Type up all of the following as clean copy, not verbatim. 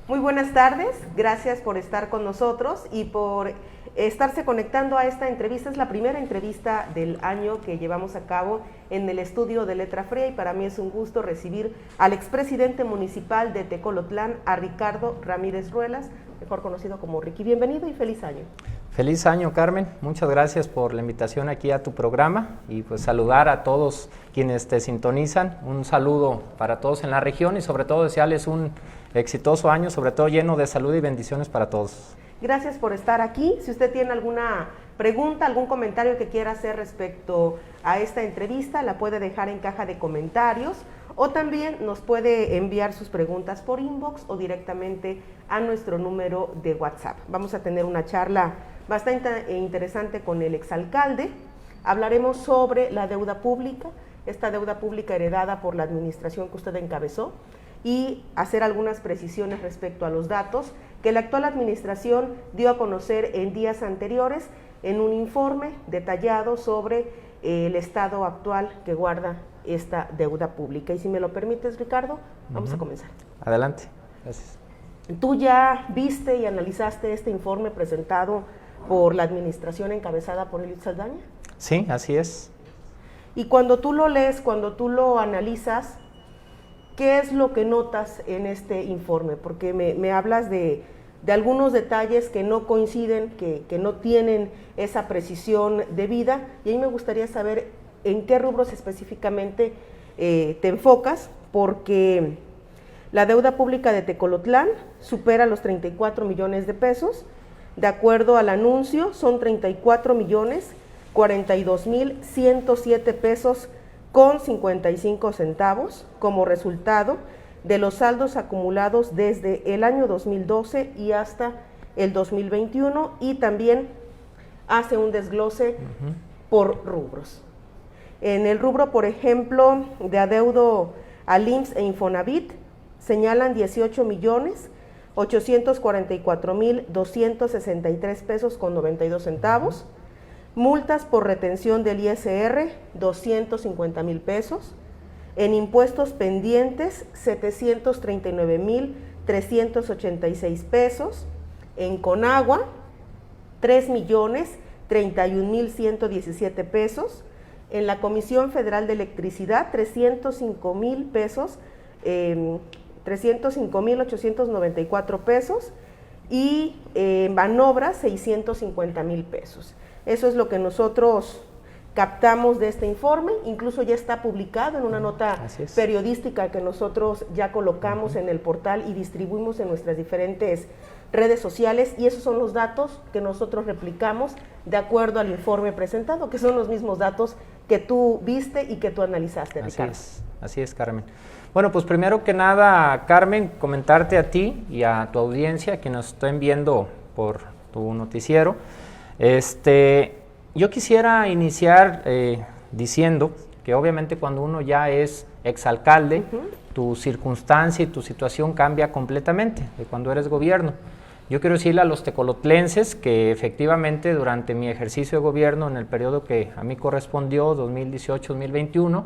Muy buenas tardes, gracias por estar con nosotros y por estarse conectando a esta entrevista. Es la primera entrevista del año que llevamos a cabo en el estudio de Letra Fría y para mí es un gusto recibir al expresidente municipal de Tecolotlán, a Ricardo Ramírez Ruelas, mejor conocido como Ricky. Bienvenido y feliz año. Feliz año, Carmen. Muchas gracias por la invitación aquí a tu programa y pues saludar a todos quienes te sintonizan. Un saludo para todos en la región y sobre todo desearles un exitoso año, sobre todo lleno de salud y bendiciones para todos. Gracias por estar aquí. Si usted tiene alguna pregunta, algún comentario que quiera hacer respecto a esta entrevista, la puede dejar en caja de comentarios o también nos puede enviar sus preguntas por inbox o directamente a nuestro número de WhatsApp. Vamos a tener una charla bastante interesante con el exalcalde. Hablaremos sobre la deuda pública, esta deuda pública heredada por la administración que usted encabezó, y hacer algunas precisiones respecto a los datos que la actual administración dio a conocer en días anteriores en un informe detallado sobre el estado actual que guarda esta deuda pública. Y si me lo permites, Ricardo, vamos a comenzar. Adelante. Gracias. ¿Tú ya viste y analizaste este informe presentado por la administración encabezada por Eliud Saldaña? Sí, así es. Y cuando tú lo lees, cuando tú lo analizas, ¿qué es lo que notas en este informe? Porque me hablas de algunos detalles que no coinciden, que no tienen esa precisión debida, y ahí me gustaría saber en qué rubros específicamente te enfocas, porque la deuda pública de Tecolotlán supera los 34 millones de pesos. De acuerdo al anuncio, son 34 millones 42 mil 107 pesos con 55 centavos como resultado de los saldos acumulados desde el año 2012 y hasta el 2021, y también hace un desglose por rubros. En el rubro, por ejemplo, de adeudo al IMSS e Infonavit, señalan 18 millones 844 mil 263 pesos con 92 centavos, multas por retención del ISR 250 mil pesos, en impuestos pendientes 739 mil 386 pesos, en Conagua 3 millones 31 mil 117 pesos, en la Comisión Federal de Electricidad 305 mil pesos, 305 mil 894 pesos, y en Banobras 650 mil pesos. Eso es lo que nosotros captamos de este informe, incluso ya está publicado en una nota periodística que nosotros ya colocamos en el portal y distribuimos en nuestras diferentes redes sociales, y esos son los datos que nosotros replicamos de acuerdo al informe presentado, que son los mismos datos que tú viste y que tú analizaste, Ricardo. Así es, Carmen. Bueno, pues primero que nada, Carmen, comentarte a ti y a tu audiencia que nos estén viendo por tu noticiero. Yo quisiera iniciar diciendo que obviamente cuando uno ya es exalcalde, tu circunstancia y tu situación cambia completamente de cuando eres gobierno. Yo quiero decirle a los tecolotlenses que efectivamente durante mi ejercicio de gobierno en el periodo que a mí correspondió, 2018-2021,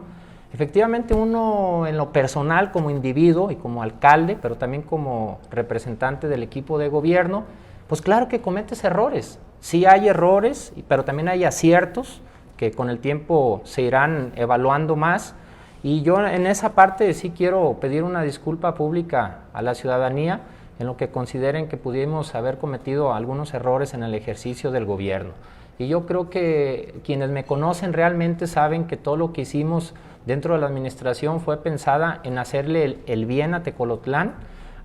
efectivamente uno en lo personal como individuo y como alcalde, pero también como representante del equipo de gobierno, pues claro que cometes errores. Sí hay errores, pero también hay aciertos que con el tiempo se irán evaluando más. Y yo en esa parte sí quiero pedir una disculpa pública a la ciudadanía en lo que consideren que pudimos haber cometido algunos errores en el ejercicio del gobierno. Y yo creo que quienes me conocen realmente saben que todo lo que hicimos dentro de la administración fue pensada en hacerle el bien a Tecolotlán,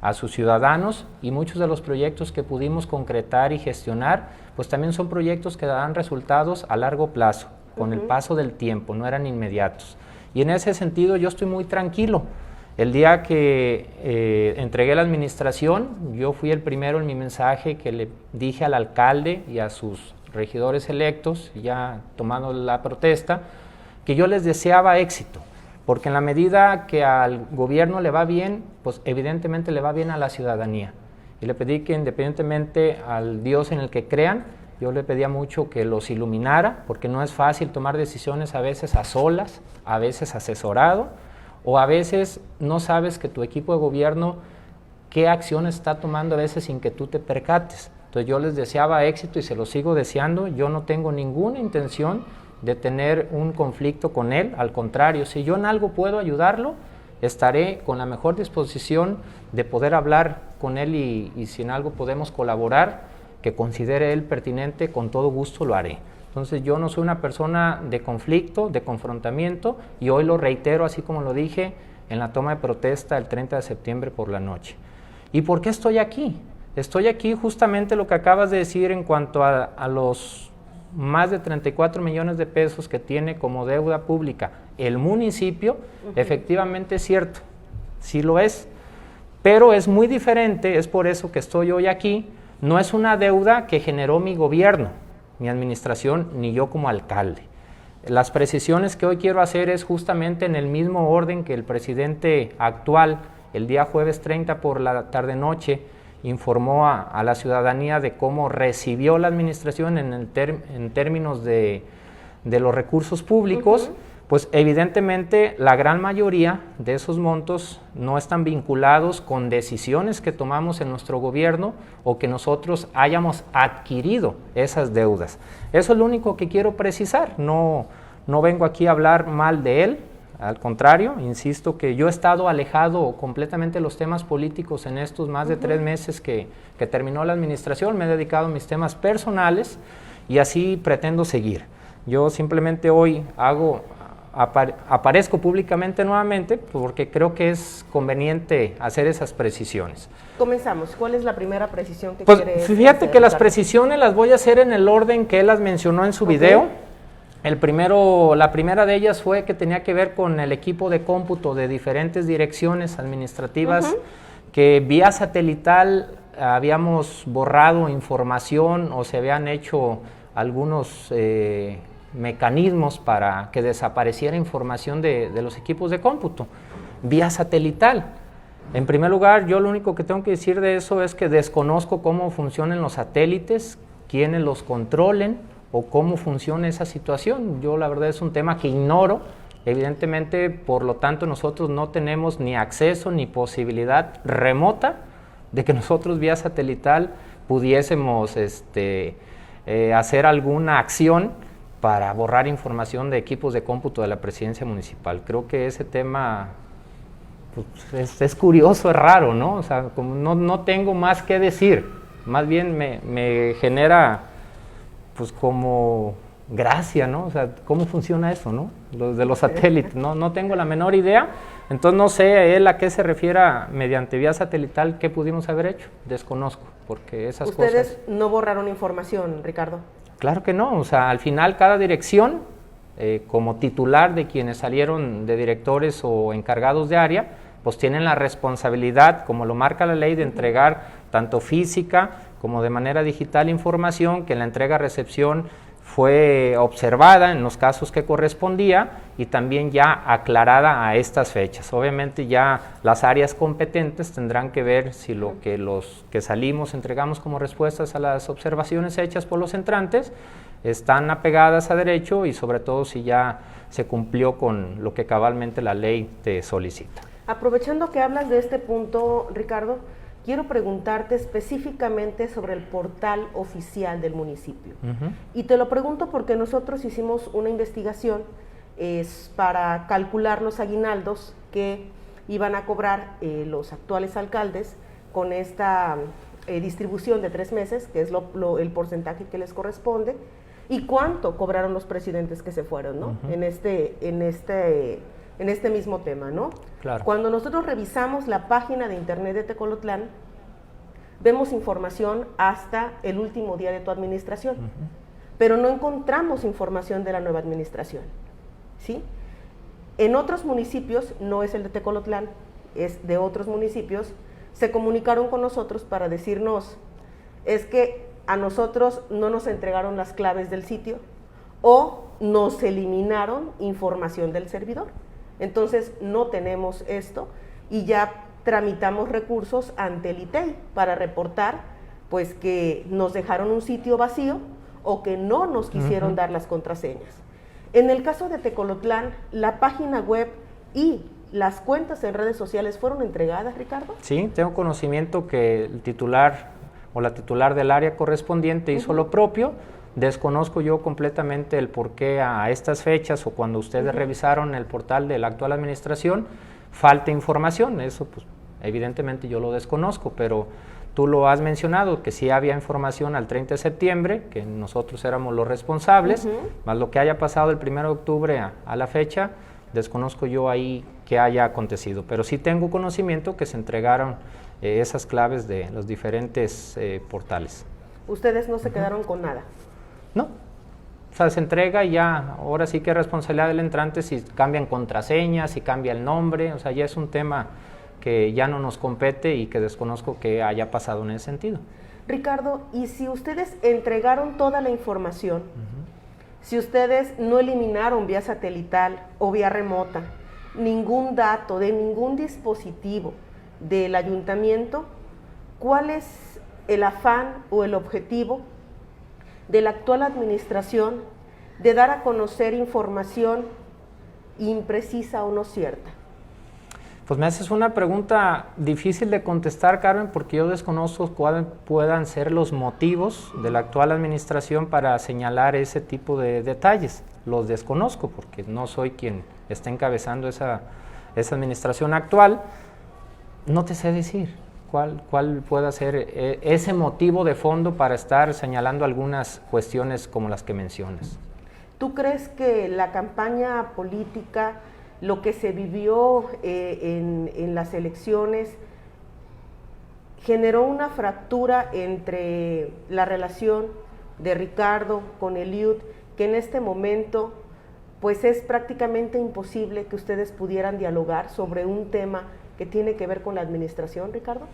a sus ciudadanos, y muchos de los proyectos que pudimos concretar y gestionar, pues también son proyectos que darán resultados a largo plazo, con el paso del tiempo, no eran inmediatos. Y en ese sentido yo estoy muy tranquilo. El día que entregué la administración, yo fui el primero en mi mensaje que le dije al alcalde y a sus regidores electos, ya tomando la protesta, que yo les deseaba éxito, porque en la medida que al gobierno le va bien, pues evidentemente le va bien a la ciudadanía. Y le pedí que independientemente al Dios en el que crean, yo le pedía mucho que los iluminara, porque no es fácil tomar decisiones a veces a solas, a veces asesorado, o a veces no sabes que tu equipo de gobierno qué acciones está tomando a veces sin que tú te percates. Entonces yo les deseaba éxito y se lo sigo deseando. Yo no tengo ninguna intención de tener un conflicto con él, al contrario, si yo en algo puedo ayudarlo, estaré con la mejor disposición de poder hablar con él y si en algo podemos colaborar, que considere él pertinente, con todo gusto lo haré. Entonces yo no soy una persona de conflicto, de confrontamiento, y hoy lo reitero así como lo dije en la toma de protesta el 30 de septiembre por la noche. ¿Y por qué estoy aquí? Estoy aquí justamente lo que acabas de decir en cuanto a los más de 34 millones de pesos que tiene como deuda pública el municipio. Efectivamente es cierto, sí lo es, pero es muy diferente, es por eso que estoy hoy aquí. No es una deuda que generó mi gobierno, mi administración, ni yo como alcalde. Las precisiones que hoy quiero hacer es justamente en el mismo orden que el presidente actual, el día jueves 30 por la tarde-noche, informó a la ciudadanía de cómo recibió la administración en términos de los recursos públicos. pues evidentemente la gran mayoría de esos montos no están vinculados con decisiones que tomamos en nuestro gobierno o que nosotros hayamos adquirido esas deudas. Eso es lo único que quiero precisar, no vengo aquí a hablar mal de él, al contrario, insisto que yo he estado alejado completamente de los temas políticos en estos más de 3 meses que terminó la administración, me he dedicado a mis temas personales y así pretendo seguir. Yo simplemente hoy aparezco públicamente nuevamente porque creo que es conveniente hacer esas precisiones. Comenzamos. ¿Cuál es la primera precisión que pues, quieres fíjate hacer, que las Ricardo? precisiones las voy a hacer en el orden que él las mencionó en su video. La primera de ellas fue que tenía que ver con el equipo de cómputo de diferentes direcciones administrativas que vía satelital habíamos borrado información o se habían hecho algunos mecanismos para que desapareciera información de los equipos de cómputo vía satelital. En primer lugar, yo lo único que tengo que decir de eso es que desconozco cómo funcionan los satélites, quiénes los controlen o cómo funciona esa situación. Yo la verdad es un tema que ignoro, evidentemente, por lo tanto nosotros no tenemos ni acceso ni posibilidad remota de que nosotros vía satelital pudiésemos hacer alguna acción para borrar información de equipos de cómputo de la presidencia municipal. Creo que ese tema pues, es curioso, es raro, ¿no? O sea, como no tengo más que decir, más bien me genera pues como gracia, ¿no? O sea, ¿cómo funciona eso, no? Los de los satélites, no tengo la menor idea, entonces no sé él a qué se refiera mediante vía satelital, qué pudimos haber hecho, desconozco, porque esas cosas... ¿Ustedes no borraron información, Ricardo? Claro que no, o sea, al final cada dirección, como titular de quienes salieron de directores o encargados de área, pues tienen la responsabilidad, como lo marca la ley, de entregar tanto física como de manera digital información, que en la entrega-recepción fue observada en los casos que correspondía y también ya aclarada a estas fechas. Obviamente ya las áreas competentes tendrán que ver si lo que los que salimos entregamos como respuestas a las observaciones hechas por los entrantes están apegadas a derecho y sobre todo si ya se cumplió con lo que cabalmente la ley te solicita. Aprovechando que hablas de este punto, Ricardo, quiero preguntarte específicamente sobre el portal oficial del municipio. Y te lo pregunto porque nosotros hicimos una investigación para calcular los aguinaldos que iban a cobrar los actuales alcaldes con esta distribución de 3 meses, que es el porcentaje que les corresponde, y cuánto cobraron los presidentes que se fueron, ¿no? En este mismo tema, ¿no? Claro. Cuando nosotros revisamos la página de internet de Tecolotlán, vemos información hasta el último día de tu administración, pero no encontramos información de la nueva administración, ¿sí? En otros municipios, no es el de Tecolotlán, es de otros municipios, se comunicaron con nosotros para decirnos, es que a nosotros no nos entregaron las claves del sitio o nos eliminaron información del servidor. Entonces no tenemos esto y ya tramitamos recursos ante el ITEI para reportar pues que nos dejaron un sitio vacío o que no nos quisieron dar las contraseñas. En el caso de Tecolotlán, la página web y las cuentas en redes sociales fueron entregadas, Ricardo. Sí, tengo conocimiento que el titular o la titular del área correspondiente hizo lo propio. Desconozco yo completamente el por qué a estas fechas o cuando ustedes revisaron el portal de la actual administración falta información. Eso pues evidentemente yo lo desconozco, pero tú lo has mencionado, que sí había información al 30 de septiembre, que nosotros éramos los responsables, más lo que haya pasado el 1 de octubre a la fecha, desconozco yo ahí qué haya acontecido, pero sí tengo conocimiento que se entregaron esas claves de los diferentes portales. Ustedes no se quedaron con nada. No, o sea, se entrega y ya, ahora sí que es responsabilidad del entrante si cambian contraseñas, si cambia el nombre, o sea, ya es un tema que ya no nos compete y que desconozco que haya pasado en ese sentido. Ricardo, y si ustedes entregaron toda la información, si ustedes no eliminaron vía satelital o vía remota ningún dato de ningún dispositivo del ayuntamiento, ¿cuál es el afán o el objetivo de la actual administración de dar a conocer información imprecisa o no cierta? Pues me haces una pregunta difícil de contestar, Carmen, porque yo desconozco cuáles puedan ser los motivos de la actual administración para señalar ese tipo de detalles. Los desconozco porque no soy quien está encabezando esa administración actual. No te sé decir cuál pueda ser ese motivo de fondo para estar señalando algunas cuestiones como las que mencionas. ¿Tú crees que la campaña política, lo que se vivió en las elecciones, generó una fractura entre la relación de Ricardo con Eliud, que en este momento pues es prácticamente imposible que ustedes pudieran dialogar sobre un tema que tiene que ver con la administración, Ricardo?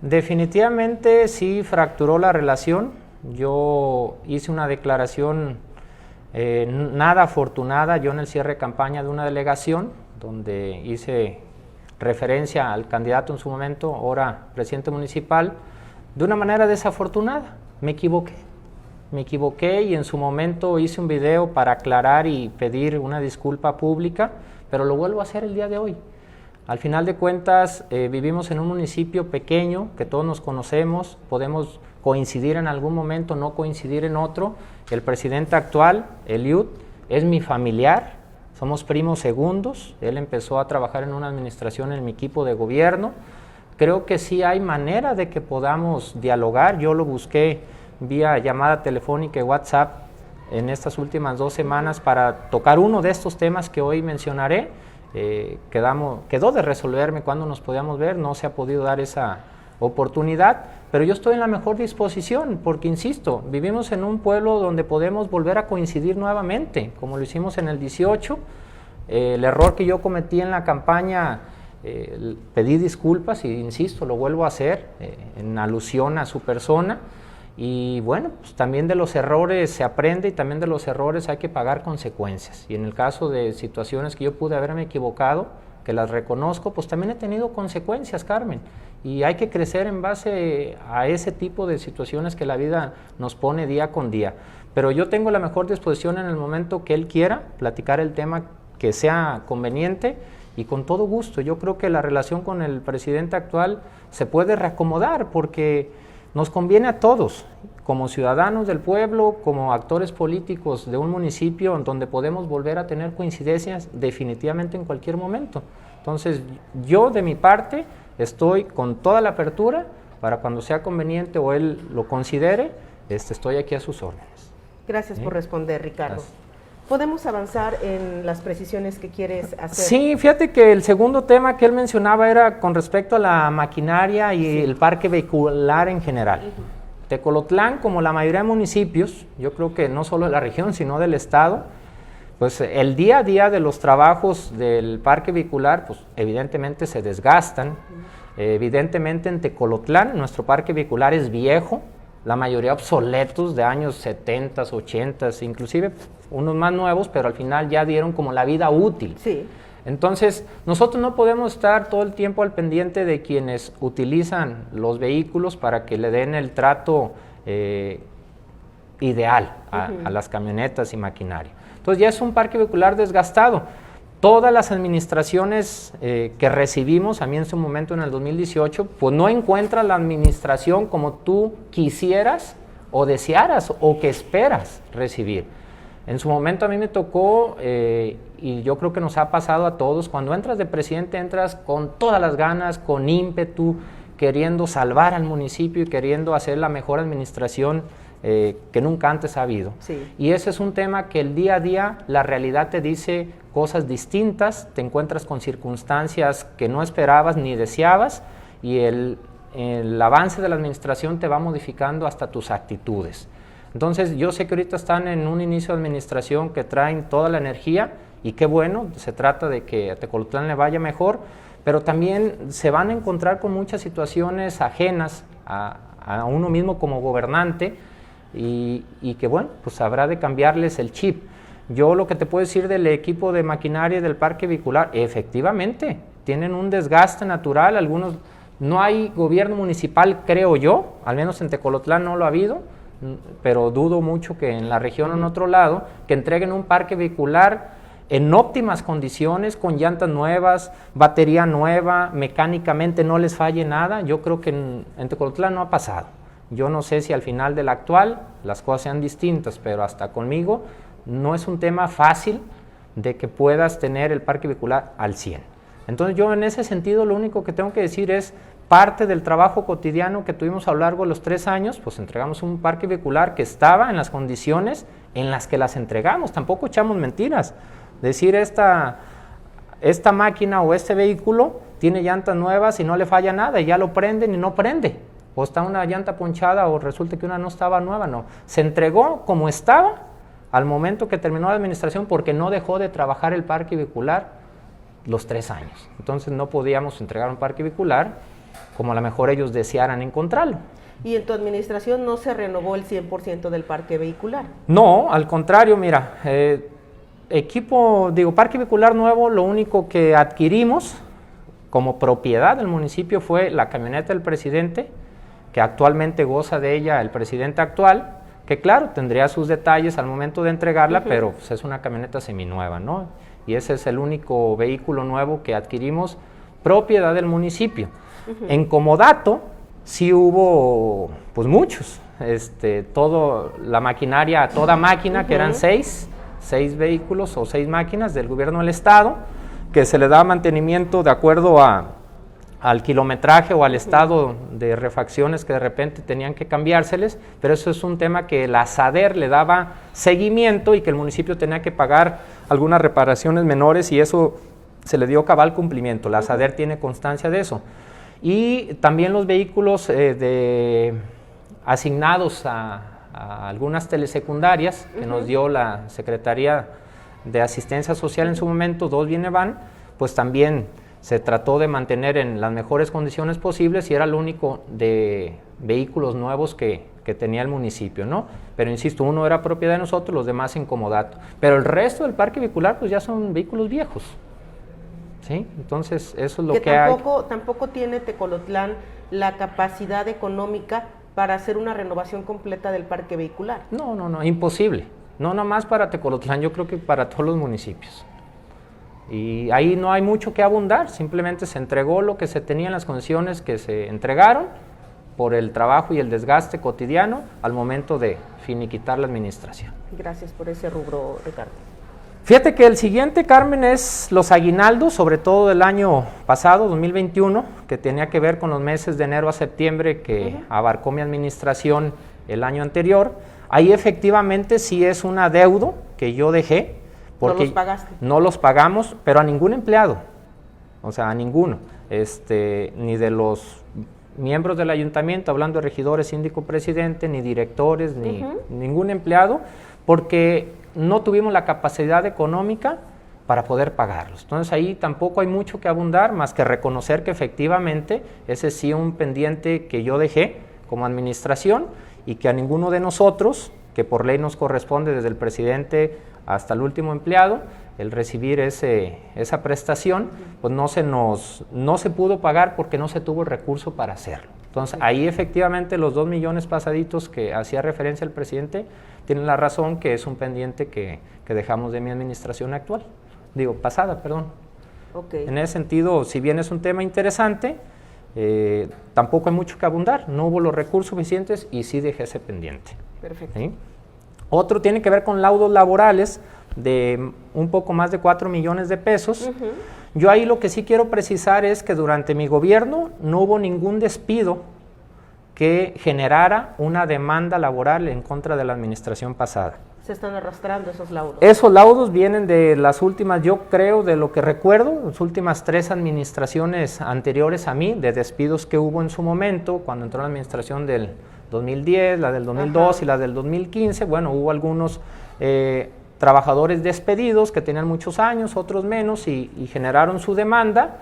Definitivamente sí fracturó la relación. Yo hice una declaración nada afortunada yo en el cierre de campaña de una delegación, donde hice referencia al candidato en su momento, ahora presidente municipal, de una manera desafortunada. Me equivoqué y en su momento hice un video para aclarar y pedir una disculpa pública, pero lo vuelvo a hacer el día de hoy. Al final de cuentas, vivimos en un municipio pequeño, que todos nos conocemos, podemos coincidir en algún momento, no coincidir en otro. El presidente actual, Eliud, es mi familiar, somos primos segundos, él empezó a trabajar en una administración en mi equipo de gobierno. Creo que sí hay manera de que podamos dialogar. Yo lo busqué vía llamada telefónica y WhatsApp en estas últimas 2 semanas para tocar uno de estos temas que hoy mencionaré. Quedó de resolverme cuándo nos podíamos ver, no se ha podido dar esa oportunidad, pero yo estoy en la mejor disposición, porque insisto, vivimos en un pueblo donde podemos volver a coincidir nuevamente, como lo hicimos en el 18. El error que yo cometí en la campaña, pedí disculpas y insisto, lo vuelvo a hacer en alusión a su persona. Y bueno, pues también de los errores se aprende y también de los errores hay que pagar consecuencias. Y en el caso de situaciones que yo pude haberme equivocado, que las reconozco, pues también he tenido consecuencias, Carmen. Y hay que crecer en base a ese tipo de situaciones que la vida nos pone día con día. Pero yo tengo la mejor disposición en el momento que él quiera platicar el tema que sea conveniente y con todo gusto. Yo creo que la relación con el presidente actual se puede reacomodar porque nos conviene a todos, como ciudadanos del pueblo, como actores políticos de un municipio donde podemos volver a tener coincidencias definitivamente en cualquier momento. Entonces, yo de mi parte estoy con toda la apertura para cuando sea conveniente o él lo considere, estoy aquí a sus órdenes. Gracias por responder, Ricardo. Gracias. ¿Podemos avanzar en las precisiones que quieres hacer? Sí, fíjate que el segundo tema que él mencionaba era con respecto a la maquinaria y el parque vehicular en general. Tecolotlán, como la mayoría de municipios, yo creo que no solo de la región, sino del estado, pues el día a día de los trabajos del parque vehicular, pues evidentemente se desgastan. Evidentemente en Tecolotlán, nuestro parque vehicular es viejo, la mayoría obsoletos de años 70, 80, inclusive unos más nuevos, pero al final ya dieron como la vida útil. Sí. Entonces, nosotros no podemos estar todo el tiempo al pendiente de quienes utilizan los vehículos para que le den el trato ideal a las camionetas y maquinaria. Entonces, ya es un parque vehicular desgastado. Todas las administraciones que recibimos, a mí en su momento en el 2018, pues no encuentra la administración como tú quisieras o desearas o que esperas recibir. En su momento a mí me tocó, y yo creo que nos ha pasado a todos, cuando entras de presidente entras con todas las ganas, con ímpetu, queriendo salvar al municipio y queriendo hacer la mejor administración que nunca antes ha habido. Sí. Y ese es un tema que el día a día la realidad te dice cosas distintas, te encuentras con circunstancias que no esperabas ni deseabas y el avance de la administración te va modificando hasta tus actitudes. Entonces yo sé que ahorita están en un inicio de administración que traen toda la energía y qué bueno, se trata de que a Tecolotlán le vaya mejor, pero también se van a encontrar con muchas situaciones ajenas a uno mismo como gobernante y que bueno, pues habrá de cambiarles el chip. Yo lo que te puedo decir del equipo de maquinaria del parque vehicular, efectivamente, tienen un desgaste natural, algunos, no hay gobierno municipal, creo yo, al menos en Tecolotlán no lo ha habido, pero dudo mucho que en la región o en otro lado, que entreguen un parque vehicular en óptimas condiciones, con llantas nuevas, batería nueva, mecánicamente no les falle nada. Yo creo que en Tecolotlán no ha pasado. Yo no sé si al final del actual las cosas sean distintas, pero hasta conmigo no es un tema fácil de que puedas tener el parque vehicular al 100. Entonces yo en ese sentido lo único que tengo que decir es parte del trabajo cotidiano que tuvimos a lo largo de los 3 años, pues entregamos un parque vehicular que estaba en las condiciones en las que las entregamos, tampoco echamos mentiras. Decir esta máquina o este vehículo tiene llantas nuevas y no le falla nada, y ya lo prenden y no prende, o está una llanta ponchada o resulta que una no estaba nueva, no. Se entregó como estaba al momento que terminó la administración porque no dejó de trabajar el parque vehicular los 3 años. Entonces no podíamos entregar un parque vehicular como a lo mejor ellos desearan encontrarlo. ¿Y en tu administración no se renovó el 100% del parque vehicular? No, al contrario, mira, parque vehicular nuevo, lo único que adquirimos como propiedad del municipio fue la camioneta del presidente, que actualmente goza de ella el presidente actual, que claro, tendría sus detalles al momento de entregarla, pero pues, es una camioneta seminueva, ¿no? Y ese es el único vehículo nuevo que adquirimos, propiedad del municipio. En comodato sí hubo pues muchos, la maquinaria, toda máquina, que eran 6 vehículos o 6 máquinas del gobierno del estado, que se le da mantenimiento de acuerdo al kilometraje o al estado de refacciones que de repente tenían que cambiárseles, pero eso es un tema que la SADER le daba seguimiento y que el municipio tenía que pagar algunas reparaciones menores, y eso se le dio cabal cumplimiento. La SADER tiene constancia de eso. Y también los vehículos asignados a algunas telesecundarias que nos dio la Secretaría de Asistencia Social en su momento, 2 Bienevan, pues también se trató de mantener en las mejores condiciones posibles, y era lo único de vehículos nuevos que tenía el municipio, ¿no? Pero insisto, uno era propiedad de nosotros, los demás en comodato. Pero el resto del parque vehicular pues ya son vehículos viejos, ¿sí? Entonces eso es lo que hay. Tampoco tiene Tecolotlán la capacidad económica para hacer una renovación completa del parque vehicular. No, imposible. No nomás para Tecolotlán, yo creo que para todos los municipios. Y ahí no hay mucho que abundar, simplemente se entregó lo que se tenía en las condiciones que se entregaron por el trabajo y el desgaste cotidiano al momento de finiquitar la administración. Gracias por ese rubro, Ricardo. Fíjate que el siguiente, Carmen, es los aguinaldos, sobre todo del año pasado, 2021, que tenía que ver con los meses de enero a septiembre que abarcó mi administración el año anterior. Ahí efectivamente sí es un adeudo que yo dejé, porque ¿No los pagaste? No los pagamos, pero a ningún empleado, o sea, a ninguno, ni de los miembros del ayuntamiento, hablando de regidores, síndico, presidente, ni directores, ni ningún empleado, porque no tuvimos la capacidad económica para poder pagarlos. Entonces ahí tampoco hay mucho que abundar, más que reconocer que efectivamente ese sí es un pendiente que yo dejé como administración, y que a ninguno de nosotros, que por ley nos corresponde desde el presidente hasta el último empleado, el recibir esa prestación, pues no se pudo pagar porque no se tuvo el recurso para hacerlo. Entonces ahí efectivamente los 2 millones pasaditos que hacía referencia el presidente tienen la razón, que es un pendiente que dejamos de mi administración actual, pasada, perdón. Okay. En ese sentido, si bien es un tema interesante, tampoco hay mucho que abundar, no hubo los recursos suficientes y sí dejé ese pendiente. Perfecto. ¿Sí? Otro tiene que ver con laudos laborales de un poco más de 4 millones de pesos. Yo ahí lo que sí quiero precisar es que durante mi gobierno no hubo ningún despido que generara una demanda laboral en contra de la administración pasada. Se están arrastrando esos laudos. Esos laudos vienen de las últimas, yo creo, de lo que recuerdo, las últimas 3 administraciones anteriores a mí, de despidos que hubo en su momento, cuando entró la administración del 2010, la del 2002 y la del 2015, bueno, hubo algunos trabajadores despedidos que tenían muchos años, otros menos, y generaron su demanda,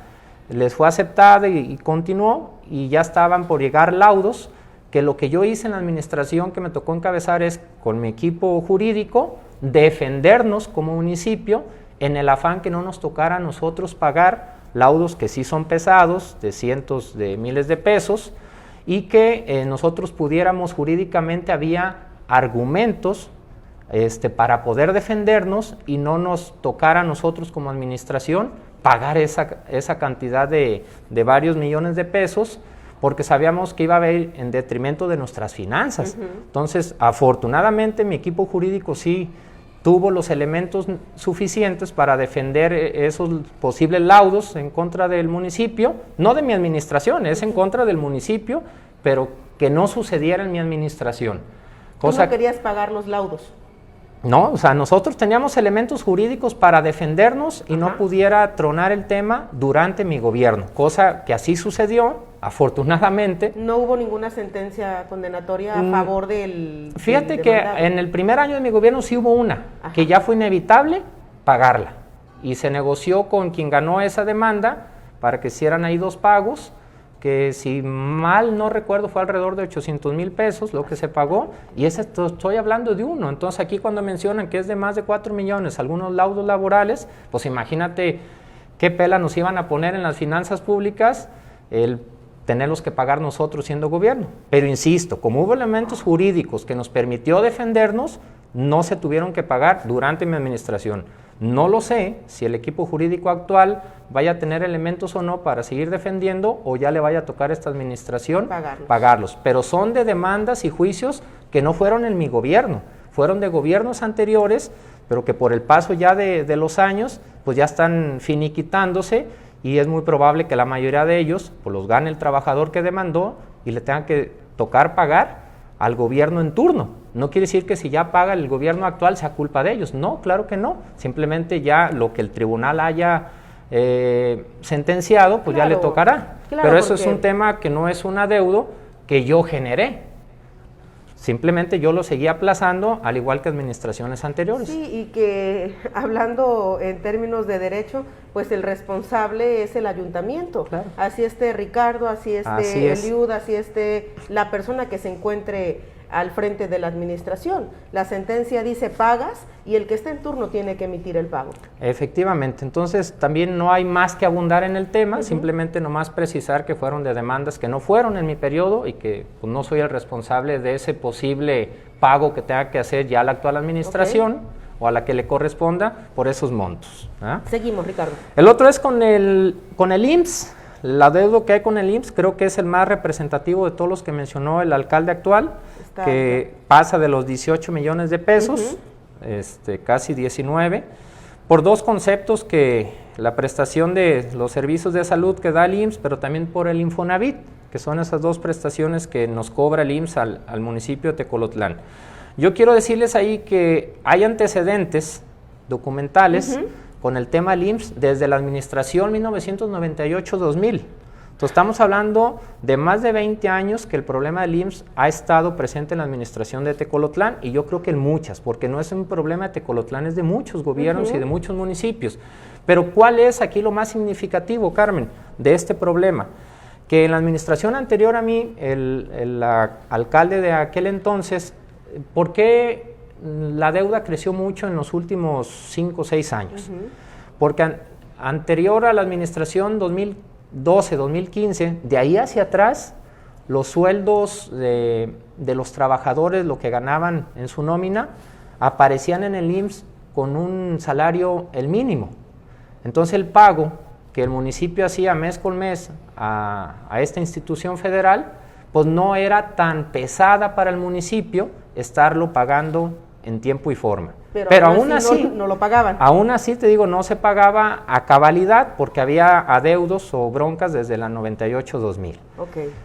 les fue aceptada y continuó, y ya estaban por llegar laudos, que lo que yo hice en la administración que me tocó encabezar es, con mi equipo jurídico, defendernos como municipio en el afán que no nos tocara a nosotros pagar laudos que sí son pesados, de cientos de miles de pesos, y que nosotros pudiéramos jurídicamente, había argumentos para poder defendernos y no nos tocara a nosotros como administración pagar esa cantidad de varios millones de pesos, porque sabíamos que iba a ir en detrimento de nuestras finanzas. Entonces, afortunadamente, mi equipo jurídico sí tuvo los elementos suficientes para defender esos posibles laudos en contra del municipio, no de mi administración, es en contra del municipio, pero que no sucediera en mi administración. ¿Tú no querías pagar los laudos? No, o sea, nosotros teníamos elementos jurídicos para defendernos y no pudiera tronar el tema durante mi gobierno, cosa que así sucedió, afortunadamente. ¿No hubo ninguna sentencia condenatoria a favor del Fíjate que en el primer año de mi gobierno sí hubo una, que ya fue inevitable pagarla, y se negoció con quien ganó esa demanda para que hicieran ahí 2 pagos, que si mal no recuerdo fue alrededor de 800,000 pesos lo que se pagó, y ese estoy hablando de uno. Entonces aquí cuando mencionan que es de más de 4 millones algunos laudos laborales, pues imagínate qué pela nos iban a poner en las finanzas públicas el tenerlos que pagar nosotros siendo gobierno. Pero insisto, como hubo elementos jurídicos que nos permitió defendernos, no se tuvieron que pagar durante mi administración. No lo sé si el equipo jurídico actual vaya a tener elementos o no para seguir defendiendo, o ya le vaya a tocar a esta administración pagarlos. Pero son de demandas y juicios que no fueron en mi gobierno, fueron de gobiernos anteriores, pero que por el paso ya de los años, pues ya están finiquitándose, y es muy probable que la mayoría de ellos pues los gane el trabajador que demandó y le tenga que tocar pagar al gobierno en turno. No quiere decir que si ya paga el gobierno actual sea culpa de ellos. No, claro que no. Simplemente ya lo que el tribunal haya sentenciado, pues claro, ya le tocará. Claro, pero eso es un tema que no es un adeudo que yo generé. Simplemente yo lo seguía aplazando, al igual que administraciones anteriores. Sí, y que hablando en términos de derecho, pues el responsable es el ayuntamiento. Claro. Así esté Ricardo, así esté Eliud, así esté la persona que se encuentre al frente de la administración. La sentencia dice pagas y el que esté en turno tiene que emitir el pago. Efectivamente, entonces también no hay más que abundar en el tema, simplemente nomás precisar que fueron de demandas que no fueron en mi periodo y que pues, no soy el responsable de ese posible pago que tenga que hacer ya la actual administración o a la que le corresponda por esos montos. Seguimos, Ricardo. El otro es con el IMSS. El adeudo que hay con el IMSS creo que es el más representativo de todos los que mencionó el alcalde actual, que pasa de los 18 millones de pesos, casi 19, por 2 conceptos: que la prestación de los servicios de salud que da el IMSS, pero también por el Infonavit, que son esas 2 prestaciones que nos cobra el IMSS al municipio de Tecolotlán. Yo quiero decirles ahí que hay antecedentes documentales con el tema del IMSS desde la administración 1998-2000. Entonces estamos hablando de más de 20 años que el problema del IMSS ha estado presente en la administración de Tecolotlán, y yo creo que en muchas, porque no es un problema de Tecolotlán, es de muchos gobiernos y de muchos municipios. Pero ¿cuál es aquí lo más significativo, Carmen, de este problema? Que en la administración anterior a mí, el alcalde de aquel entonces, ¿por qué la deuda creció mucho en los últimos 5 o 6 años? Porque anterior a la administración 2012-2015, de ahí hacia atrás, los sueldos de los trabajadores, lo que ganaban en su nómina, aparecían en el IMSS con un salario el mínimo. Entonces el pago que el municipio hacía mes con mes a esta institución federal, pues no era tan pesada para el municipio estarlo pagando en tiempo y forma. Pero aún así no lo pagaban. Aún así, te digo, no se pagaba a cabalidad porque había adeudos o broncas desde la 98-2000.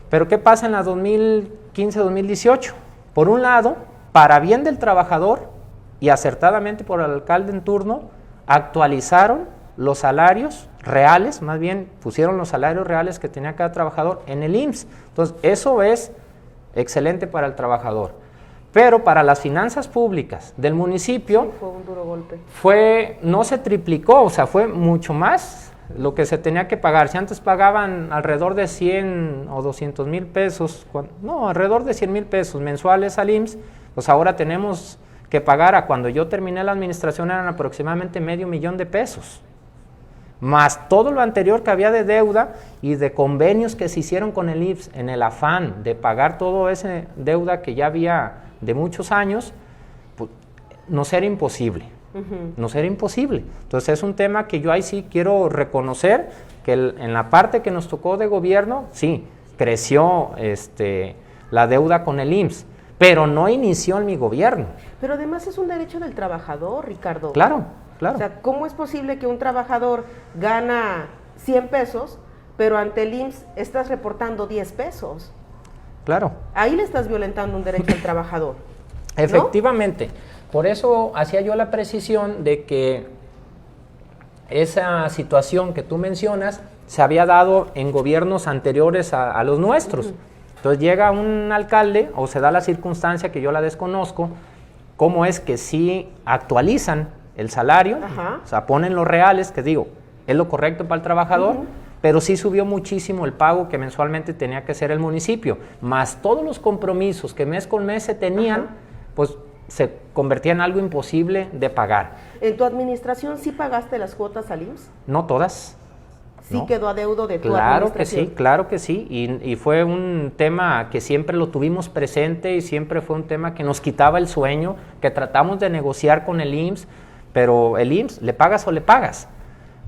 Pero ¿qué pasa en la 2015-2018? Por un lado, para bien del trabajador y acertadamente por el alcalde en turno, actualizaron los salarios reales, más bien pusieron los salarios reales que tenía cada trabajador en el IMSS. Entonces, eso es excelente para el trabajador. Pero para las finanzas públicas del municipio fue un duro golpe. No se triplicó, o sea, fue mucho más lo que se tenía que pagar. Si antes pagaban alrededor de 100 o 200 mil pesos, alrededor de 100 mil pesos mensuales al IMSS, pues ahora tenemos que pagar, cuando yo terminé la administración eran aproximadamente $500,000 de pesos. Más todo lo anterior que había de deuda y de convenios que se hicieron con el IMSS en el afán de pagar toda esa deuda que ya había de muchos años, pues nos era imposible. Nos era imposible. Entonces es un tema que yo ahí sí quiero reconocer que en la parte que nos tocó de gobierno, sí, creció la deuda con el IMSS, pero no inició en mi gobierno. Pero además es un derecho del trabajador, Ricardo. Claro, claro. O sea, ¿cómo es posible que un trabajador gana 100 pesos, pero ante el IMSS estás reportando 10 pesos? Claro. Ahí le estás violentando un derecho al trabajador, ¿no? Efectivamente. Por eso hacía yo la precisión de que esa situación que tú mencionas se había dado en gobiernos anteriores a los nuestros. Entonces llega un alcalde o se da la circunstancia que yo la desconozco, cómo es que sí actualizan el salario, o sea, ponen los reales, que digo, es lo correcto para el trabajador, pero sí subió muchísimo el pago que mensualmente tenía que hacer el municipio, más todos los compromisos que mes con mes se tenían, pues se convertía en algo imposible de pagar. ¿En tu administración sí pagaste las cuotas al IMSS? No todas. Sí, ¿no? Quedó a deuda de tu administración. Claro que sí, y fue un tema que siempre lo tuvimos presente y siempre fue un tema que nos quitaba el sueño, que tratamos de negociar con el IMSS, pero el IMSS, ¿le pagas o le pagas?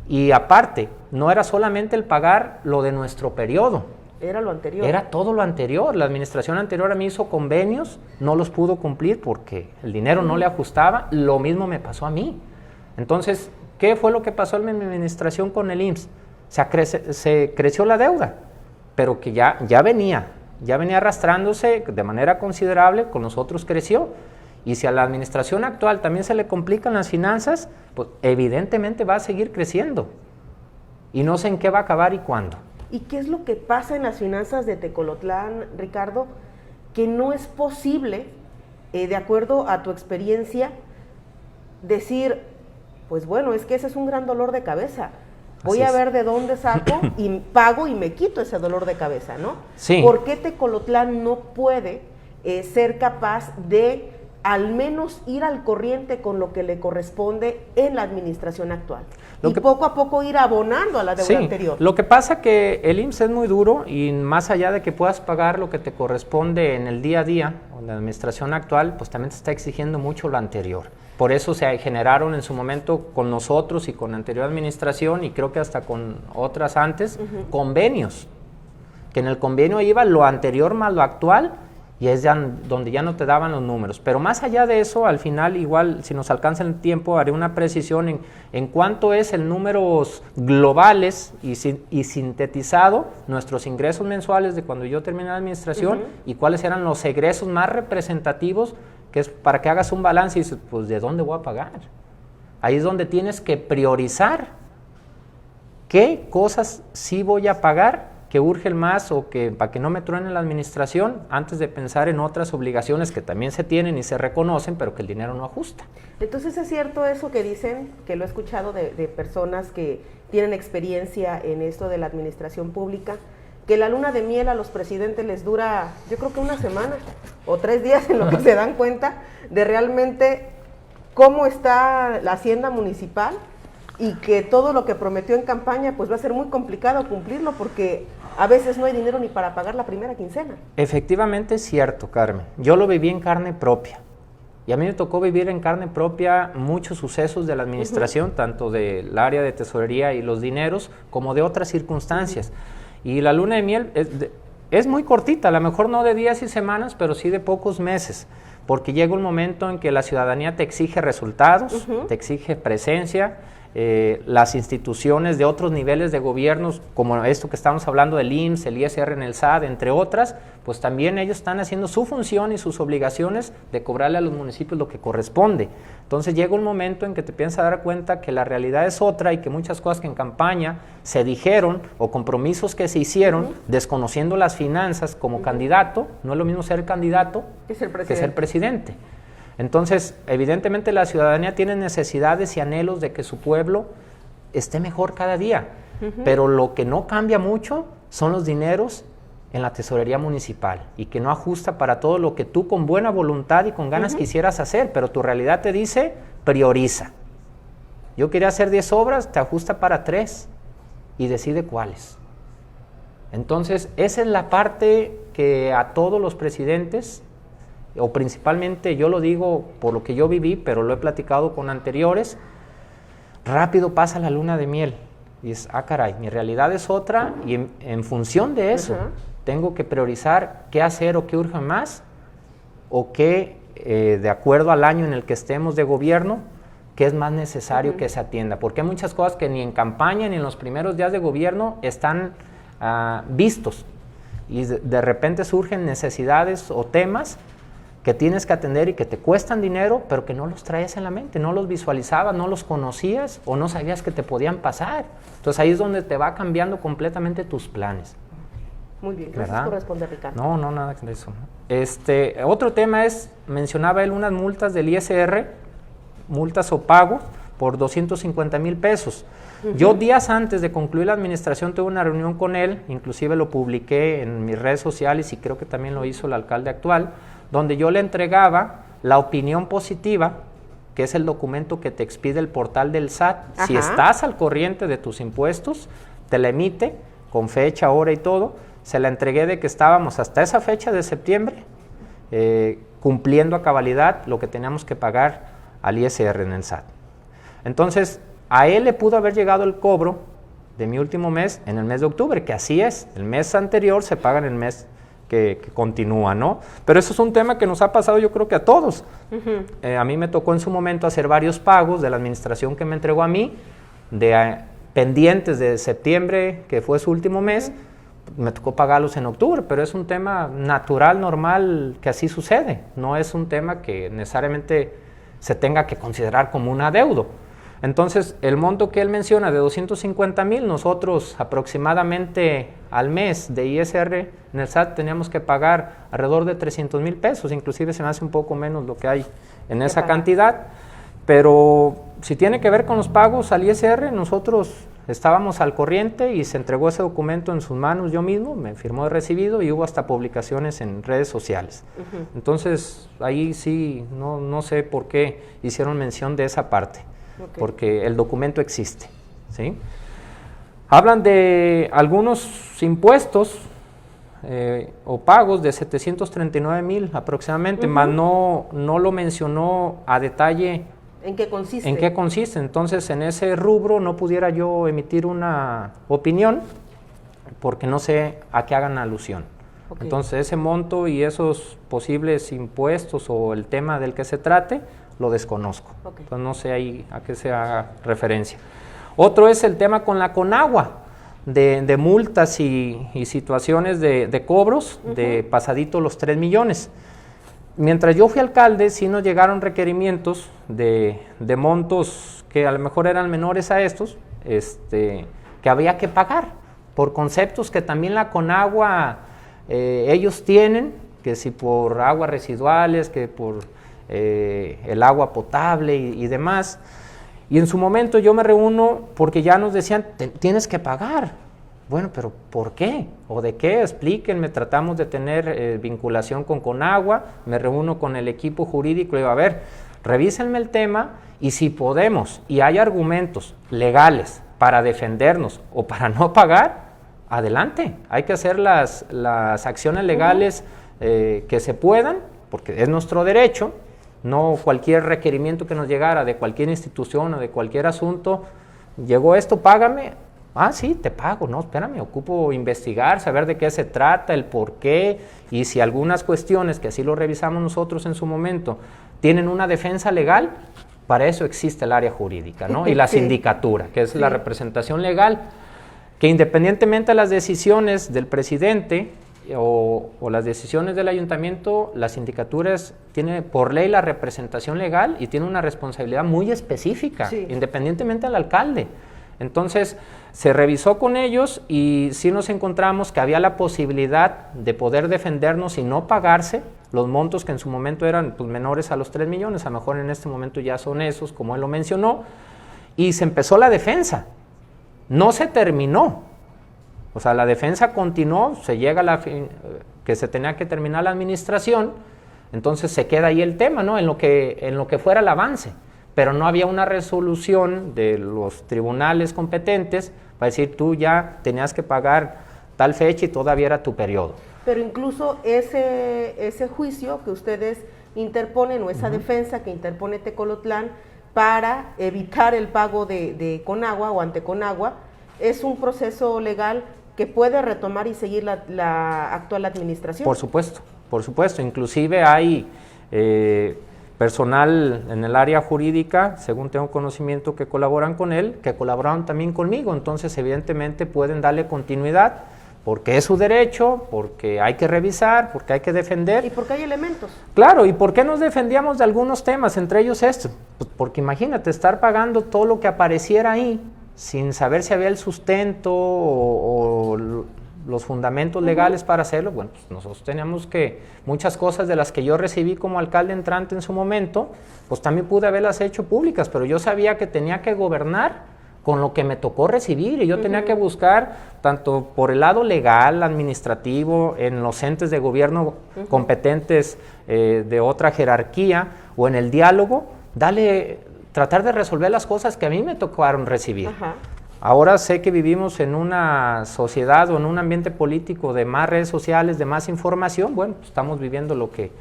Y aparte, no era solamente el pagar lo de nuestro periodo. Era lo anterior. Era todo lo anterior. La administración anterior a mí hizo convenios, no los pudo cumplir porque el dinero no le ajustaba, lo mismo me pasó a mí. Entonces, ¿qué fue lo que pasó en mi administración con el IMSS? Se creció la deuda, pero que ya venía arrastrándose de manera considerable, con nosotros creció. Y si a la administración actual también se le complican las finanzas, pues evidentemente va a seguir creciendo. Y no sé en qué va a acabar y cuándo. ¿Y qué es lo que pasa en las finanzas de Tecolotlán, Ricardo? Que no es posible, de acuerdo a tu experiencia, decir, pues bueno, es que ese es un gran dolor de cabeza. Voy a ver de dónde saco y pago y me quito ese dolor de cabeza, ¿no? Sí. ¿Por qué Tecolotlán no puede ser capaz de al menos ir al corriente con lo que le corresponde en la administración actual? Poco a poco ir abonando a la deuda anterior. Lo que pasa que el IMSS es muy duro y más allá de que puedas pagar lo que te corresponde en el día a día, o en la administración actual, pues también te está exigiendo mucho lo anterior. Por eso se generaron en su momento con nosotros y con la anterior administración, y creo que hasta con otras antes, convenios. Que en el convenio iba lo anterior más lo actual, y es ya donde ya no te daban los números. Pero más allá de eso, al final, igual, si nos alcanza el tiempo, haré una precisión en cuánto es el números globales y sintetizado nuestros ingresos mensuales de cuando yo terminé la administración y cuáles eran los egresos más representativos, que es para que hagas un balance y dices, pues, ¿de dónde voy a pagar? Ahí es donde tienes que priorizar qué cosas sí voy a pagar, que urgen más o que para que no me truene la administración, antes de pensar en otras obligaciones que también se tienen y se reconocen, pero que el dinero no ajusta. Entonces, ¿es cierto eso que dicen, que lo he escuchado de personas que tienen experiencia en esto de la administración pública, que la luna de miel a los presidentes les dura, yo creo que una semana o 3 días en lo que se dan cuenta de realmente cómo está la hacienda municipal, y que todo lo que prometió en campaña pues va a ser muy complicado cumplirlo porque a veces no hay dinero ni para pagar la primera quincena? Efectivamente es cierto, Carmen. Yo lo viví en carne propia. Y a mí me tocó vivir en carne propia muchos sucesos de la administración, tanto del área de tesorería y los dineros, como de otras circunstancias. Y la luna de miel es muy cortita, a lo mejor no de días y semanas, pero sí de pocos meses, porque llega un momento en que la ciudadanía te exige resultados, te exige presencia. Las instituciones de otros niveles de gobiernos, como esto que estamos hablando del IMSS, el ISR en el SAT, entre otras, pues también ellos están haciendo su función y sus obligaciones de cobrarle a los municipios lo que corresponde. Entonces llega un momento en que te empiezas a dar cuenta que la realidad es otra y que muchas cosas que en campaña se dijeron o compromisos que se hicieron, desconociendo las finanzas como candidato, no es lo mismo ser candidato que ser presidente. Entonces, evidentemente la ciudadanía tiene necesidades y anhelos de que su pueblo esté mejor cada día, pero lo que no cambia mucho son los dineros en la tesorería municipal y que no ajusta para todo lo que tú con buena voluntad y con ganas quisieras hacer, pero tu realidad te dice, prioriza. Yo quería hacer 10 obras, te ajusta para 3 y decide cuáles. Entonces, esa es la parte que a todos los presidentes o principalmente yo lo digo por lo que yo viví, pero lo he platicado con anteriores, rápido pasa la luna de miel. Y es, caray, mi realidad es otra y en función de eso tengo que priorizar qué hacer o qué urge más o qué, de acuerdo al año en el que estemos de gobierno, qué es más necesario que se atienda. Porque hay muchas cosas que ni en campaña ni en los primeros días de gobierno están vistos. Y de repente surgen necesidades o temas que tienes que atender y que te cuestan dinero, pero que no los traes en la mente, no los visualizabas, no los conocías o no sabías que te podían pasar. Entonces ahí es donde te va cambiando completamente tus planes. Muy bien, gracias por responder, Ricardo. No, nada de eso. Otro tema es, mencionaba él unas multas del ISR, multas o pagos por 250,000 pesos. Yo días antes de concluir la administración tuve una reunión con él, inclusive lo publiqué en mis redes sociales y creo que también lo hizo el alcalde actual, donde yo le entregaba la opinión positiva, que es el documento que te expide el portal del SAT. Ajá. Si estás al corriente de tus impuestos, te la emite con fecha, hora y todo. Se la entregué de que estábamos hasta esa fecha de septiembre cumpliendo a cabalidad lo que teníamos que pagar al ISR en el SAT. Entonces, a él le pudo haber llegado el cobro de mi último mes en el mes de octubre, que así es, el mes anterior se paga en el mes que continúa, ¿no? Pero eso es un tema que nos ha pasado yo creo que a todos. A mí me tocó en su momento hacer varios pagos de la administración que me entregó a mí, de pendientes de septiembre, que fue su último mes, me tocó pagarlos en octubre, pero es un tema natural, normal, que así sucede. No es un tema que necesariamente se tenga que considerar como un adeudo. Entonces, el monto que él menciona de 250,000, nosotros aproximadamente al mes de ISR en el SAT teníamos que pagar alrededor de 300,000 pesos, inclusive se me hace un poco menos lo que hay en esa cantidad, pero si tiene que ver con los pagos al ISR, nosotros estábamos al corriente y se entregó ese documento en sus manos yo mismo, me firmó de recibido y hubo hasta publicaciones en redes sociales. Entonces, ahí sí, no sé por qué hicieron mención de esa parte. Porque el documento existe, ¿sí? Hablan de algunos impuestos o pagos de 739,000 aproximadamente, mas no lo mencionó a detalle. ¿En qué consiste? ¿En qué consiste? Entonces, en ese rubro no pudiera yo emitir una opinión porque no sé a qué hagan alusión. Entonces, ese monto y esos posibles impuestos o el tema del que se trate, lo desconozco. Entonces no sé ahí a qué se haga referencia. Otro es el tema con la Conagua, de multas y situaciones de cobros de pasadito los 3 millones. Mientras yo fui alcalde, sí nos llegaron requerimientos de montos que a lo mejor eran menores a estos, que había que pagar por conceptos que también la Conagua ellos tienen, que si por aguas residuales, que por el agua potable y demás. Y en su momento yo me reúno porque ya nos decían, tienes que pagar. Bueno, pero ¿por qué? ¿O de qué? Explíquenme. Tratamos de tener vinculación con Conagua, me reúno con el equipo jurídico y digo, a ver, revísenme el tema y si podemos y hay argumentos legales para defendernos o para no pagar, adelante. Hay que hacer las acciones legales que se puedan, porque es nuestro derecho. No cualquier requerimiento que nos llegara de cualquier institución o de cualquier asunto, llegó esto, págame. Ah, sí, te pago. No, espérame, ocupo investigar, saber de qué se trata, el por qué, y si algunas cuestiones, que así lo revisamos nosotros en su momento, tienen una defensa legal, para eso existe el área jurídica, ¿no? Y la sindicatura, que es la representación legal, que independientemente de las decisiones del presidente, o las decisiones del ayuntamiento, la sindicatura tiene por ley la representación legal y tiene una responsabilidad muy específica, independientemente del alcalde. Entonces, se revisó con ellos y sí nos encontramos que había la posibilidad de poder defendernos y no pagarse los montos que en su momento eran pues, menores a los 3 millones, a lo mejor en este momento ya son esos, como él lo mencionó, y se empezó la defensa. No se terminó. O sea, la defensa continuó, se llega a que se tenía que terminar la administración, entonces se queda ahí el tema, ¿no? En lo que fuera el avance, pero no había una resolución de los tribunales competentes para decir tú ya tenías que pagar tal fecha y todavía era tu periodo. pero incluso ese juicio que ustedes interponen o esa defensa que interpone Tecolotlán para evitar el pago de Conagua o ante Conagua, es un proceso legal que puede retomar y seguir la actual administración. Por supuesto, inclusive hay personal en el área jurídica, según tengo conocimiento, que colaboran con él, que colaboraron también conmigo, entonces evidentemente pueden darle continuidad, porque es su derecho, porque hay que revisar, porque hay que defender. Y porque hay elementos. Claro, ¿y por qué nos defendíamos de algunos temas, entre ellos esto? Pues porque imagínate, estar pagando todo lo que apareciera ahí, sin saber si había el sustento o los fundamentos legales para hacerlo. Bueno, pues nosotros teníamos que, muchas cosas de las que yo recibí como alcalde entrante en su momento, pues también pude haberlas hecho públicas, pero yo sabía que tenía que gobernar con lo que me tocó recibir, y yo tenía que buscar, tanto por el lado legal, administrativo, en los entes de gobierno competentes de otra jerarquía, o en el diálogo, tratar de resolver las cosas que a mí me tocaron recibir. Ahora sé que vivimos en una sociedad o en un ambiente político de más redes sociales, de más información. Bueno, pues estamos viviendo lo que,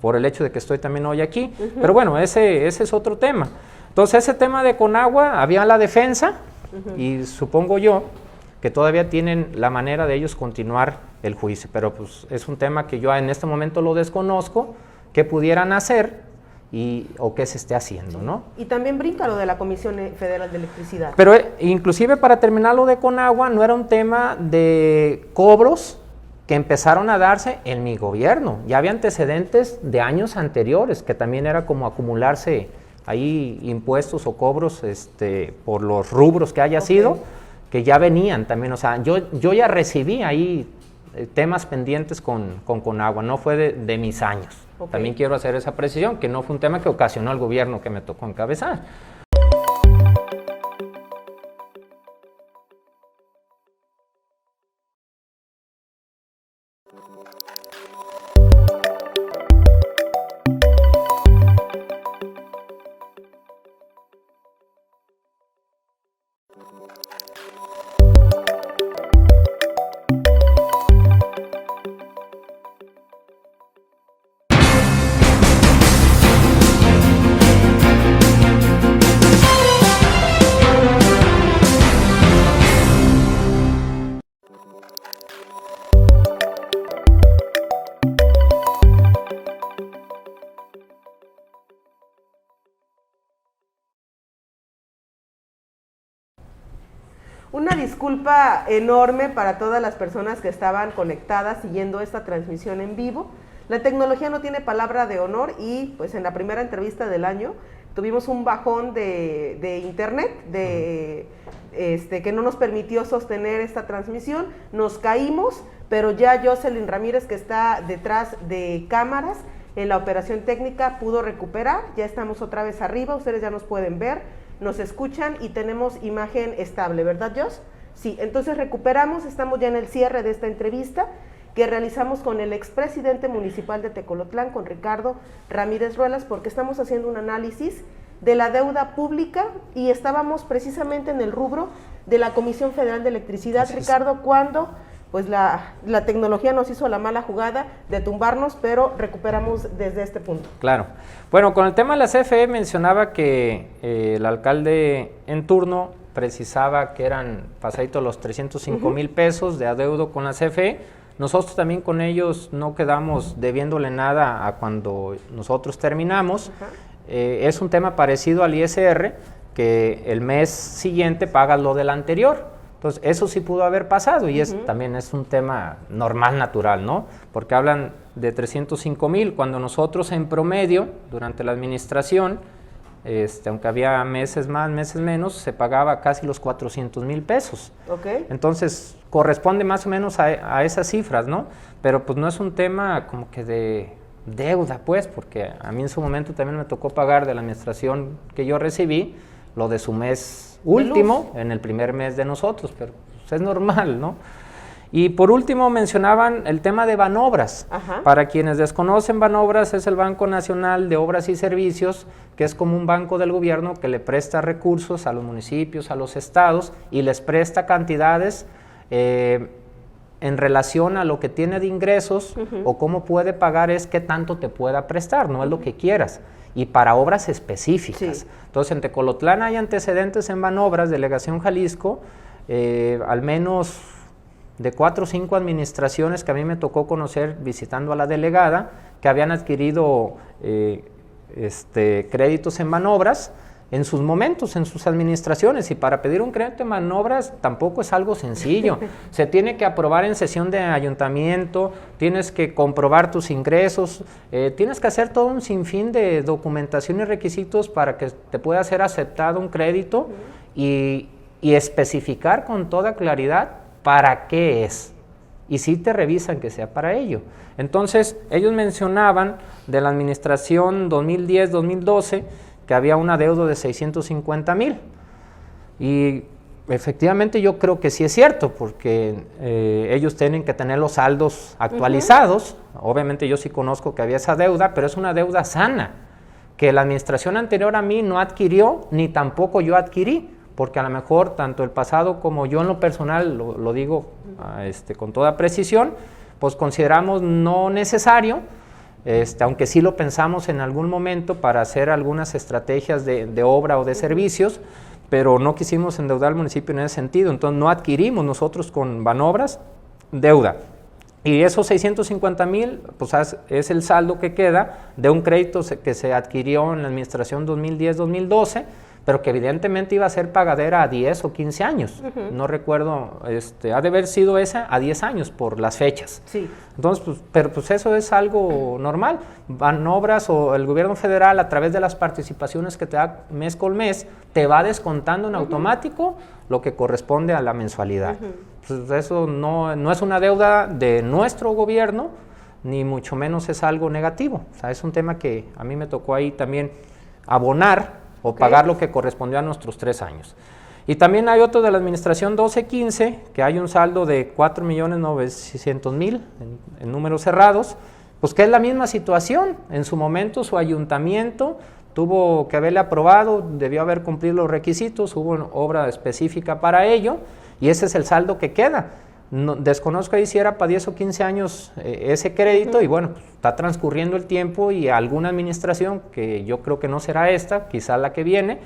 por el hecho de que estoy también hoy aquí, pero bueno, ese es otro tema. Entonces, ese tema de Conagua, había la defensa, y supongo yo que todavía tienen la manera de ellos continuar el juicio, pero pues es un tema que yo en este momento lo desconozco, qué pudieran hacer o qué se esté haciendo, ¿no? Y también brinca lo de la Comisión Federal de Electricidad. Pero inclusive para terminar lo de Conagua, no era un tema de cobros que empezaron a darse en mi gobierno, ya había antecedentes de años anteriores, que también era como acumularse ahí impuestos o cobros por los rubros que haya sido, que ya venían también, o sea, yo ya recibí ahí temas pendientes con Conagua, no fue de mis años. También quiero hacer esa precisión, que no fue un tema que ocasionó el gobierno que me tocó encabezar. Una disculpa enorme para todas las personas que estaban conectadas siguiendo esta transmisión en vivo. La tecnología no tiene palabra de honor y pues en la primera entrevista del año tuvimos un bajón de internet que no nos permitió sostener esta transmisión. Nos caímos, pero ya Jocelyn Ramírez, que está detrás de cámaras en la operación técnica, pudo recuperar. Ya estamos otra vez arriba, ustedes ya nos pueden ver, nos escuchan y tenemos imagen estable, ¿verdad, Jos? Sí, entonces recuperamos, estamos ya en el cierre de esta entrevista que realizamos con el expresidente municipal de Tecolotlán, con Ricardo Ramírez Ruelas, porque estamos haciendo un análisis de la deuda pública y estábamos precisamente en el rubro de la Comisión Federal de Electricidad. Así Ricardo, cuando pues la tecnología nos hizo la mala jugada de tumbarnos, pero recuperamos desde este punto. Claro. Bueno, con el tema de la CFE mencionaba que el alcalde en turno precisaba que eran pasaditos los 305,000 pesos de adeudo con la CFE. Nosotros también con ellos no quedamos debiéndole nada a cuando nosotros terminamos. Es un tema parecido al ISR, que el mes siguiente pagas lo del anterior. Entonces, eso sí pudo haber pasado y también es un tema normal, natural, ¿no? Porque hablan de 305,000, cuando nosotros en promedio, durante la administración, aunque había meses más, meses menos, se pagaba casi los 400,000 pesos. Entonces, corresponde más o menos a esas cifras, ¿no? Pero pues no es un tema como que de deuda, pues, porque a mí en su momento también me tocó pagar de la administración que yo recibí, lo de su mes último, en el primer mes de nosotros, pero pues, es normal, ¿no? Y por último mencionaban el tema de Banobras. Para quienes desconocen, Banobras es el Banco Nacional de Obras y Servicios, que es como un banco del gobierno que le presta recursos a los municipios, a los estados, y les presta cantidades en relación a lo que tiene de ingresos o cómo puede pagar es qué tanto te pueda prestar, no es lo que quieras. Y para obras específicas. Sí. Entonces, en Tecolotlán hay antecedentes en Banobras, Delegación Jalisco, al menos de 4 o 5 administraciones que a mí me tocó conocer visitando a la delegada, que habían adquirido créditos en Banobras en sus momentos, en sus administraciones, y para pedir un crédito en Banobras tampoco es algo sencillo. Se tiene que aprobar en sesión de ayuntamiento, tienes que comprobar tus ingresos, tienes que hacer todo un sinfín de documentación y requisitos para que te pueda ser aceptado un crédito y especificar con toda claridad para qué es. Y sí te revisan que sea para ello. Entonces, ellos mencionaban de la administración 2010-2012 que había un adeudo de 650,000. Y efectivamente yo creo que sí es cierto, porque ellos tienen que tener los saldos actualizados. Obviamente yo sí conozco que había esa deuda, pero es una deuda sana, que la administración anterior a mí no adquirió, ni tampoco yo adquirí, porque a lo mejor tanto el pasado como yo en lo personal, lo digo con toda precisión, pues consideramos no necesario, aunque sí lo pensamos en algún momento para hacer algunas estrategias de obra o de servicios, pero no quisimos endeudar al municipio en ese sentido, entonces no adquirimos nosotros con Banobras deuda. Y esos 650,000, pues es el saldo que queda de un crédito que se adquirió en la administración 2010-2012, pero que evidentemente iba a ser pagadera a 10 o 15 años. No recuerdo, ha de haber sido esa a 10 años por las fechas. Sí. Entonces, pero pues eso es algo normal. Banobras o el gobierno federal, a través de las participaciones que te da mes con mes, te va descontando en automático lo que corresponde a la mensualidad. Pues eso no es una deuda de nuestro gobierno, ni mucho menos es algo negativo. O sea, es un tema que a mí me tocó ahí también abonar o pagar lo que correspondió a nuestros 3 años. Y también hay otro de la administración 12-15, que hay un saldo de 4,900,000 en números cerrados, pues que es la misma situación. En su momento su ayuntamiento tuvo que haberle aprobado, debió haber cumplido los requisitos, hubo una obra específica para ello, y ese es el saldo que queda. No, desconozco ahí si era para 10 o 15 años ese crédito, y bueno, pues, está transcurriendo el tiempo y alguna administración, que yo creo que no será esta, quizá la que viene,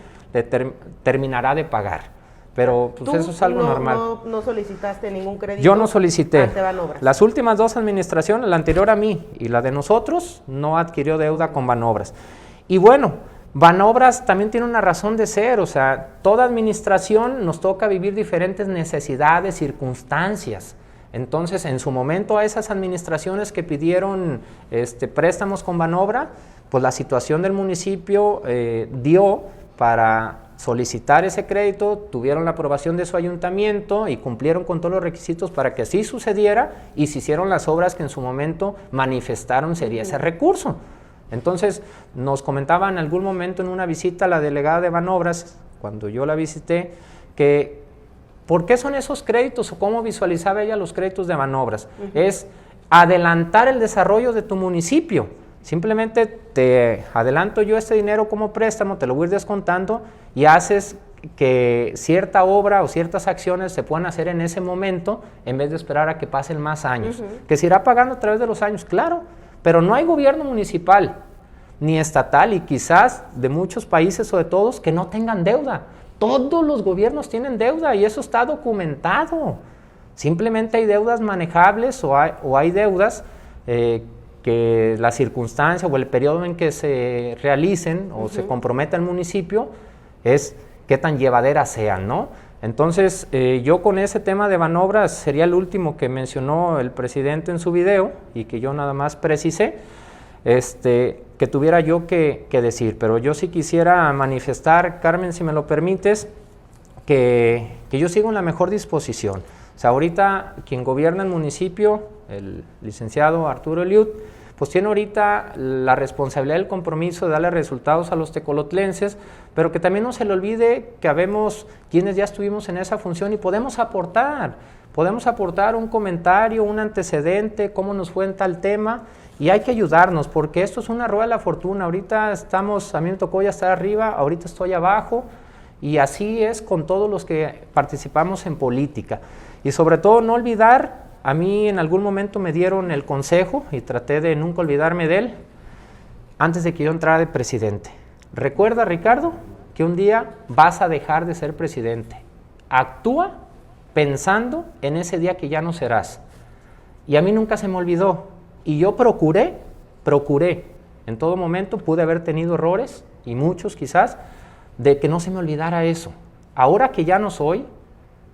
terminará de pagar. Pero pues eso es algo normal. ¿No solicitaste ningún crédito? Yo no solicité. Ante Banobras. Las últimas 2 administraciones, la anterior a mí y la de nosotros, no adquirió deuda con Banobras. Y bueno, Banobras también tiene una razón de ser, o sea, toda administración nos toca vivir diferentes necesidades, circunstancias. Entonces, en su momento a esas administraciones que pidieron préstamos con Banobra, pues la situación del municipio dio para solicitar ese crédito, tuvieron la aprobación de su ayuntamiento y cumplieron con todos los requisitos para que así sucediera, y se hicieron las obras que en su momento manifestaron sería ese recurso. Entonces, nos comentaba en algún momento en una visita a la delegada de Banobras, cuando yo la visité, que ¿por qué son esos créditos o cómo visualizaba ella los créditos de Banobras? Es adelantar el desarrollo de tu municipio. Simplemente te adelanto yo este dinero como préstamo, te lo voy a ir descontando y haces que cierta obra o ciertas acciones se puedan hacer en ese momento en vez de esperar a que pasen más años. Que se irá pagando a través de los años, claro. Pero no hay gobierno municipal ni estatal, y quizás de muchos países o de todos, que no tengan deuda. Todos los gobiernos tienen deuda y eso está documentado. Simplemente hay deudas manejables o hay deudas que la circunstancia o el periodo en que se realicen o se comprometa el municipio es qué tan llevaderas sean, ¿no? Entonces, yo con ese tema de Banobras sería el último que mencionó el presidente en su video y que yo nada más precisé, que tuviera yo que decir. Pero yo sí quisiera manifestar, Carmen, si me lo permites, que yo sigo en la mejor disposición. O sea, ahorita quien gobierna el municipio, el licenciado Arturo Eliud, pues tiene ahorita la responsabilidad y el compromiso de darle resultados a los tecolotlenses, pero que también no se le olvide que habemos quienes ya estuvimos en esa función y podemos aportar un comentario, un antecedente, cómo nos fue en tal tema, y hay que ayudarnos, porque esto es una rueda de la fortuna. Ahorita a mí me tocó ya estar arriba, ahorita estoy abajo, y así es con todos los que participamos en política. Y sobre todo no olvidar a mí en algún momento me dieron el consejo, y traté de nunca olvidarme de él, antes de que yo entrara de presidente. Recuerda, Ricardo, que un día vas a dejar de ser presidente. Actúa pensando en ese día que ya no serás. Y a mí nunca se me olvidó. Y yo procuré, en todo momento pude haber tenido errores, y muchos quizás, de que no se me olvidara eso. Ahora que ya no soy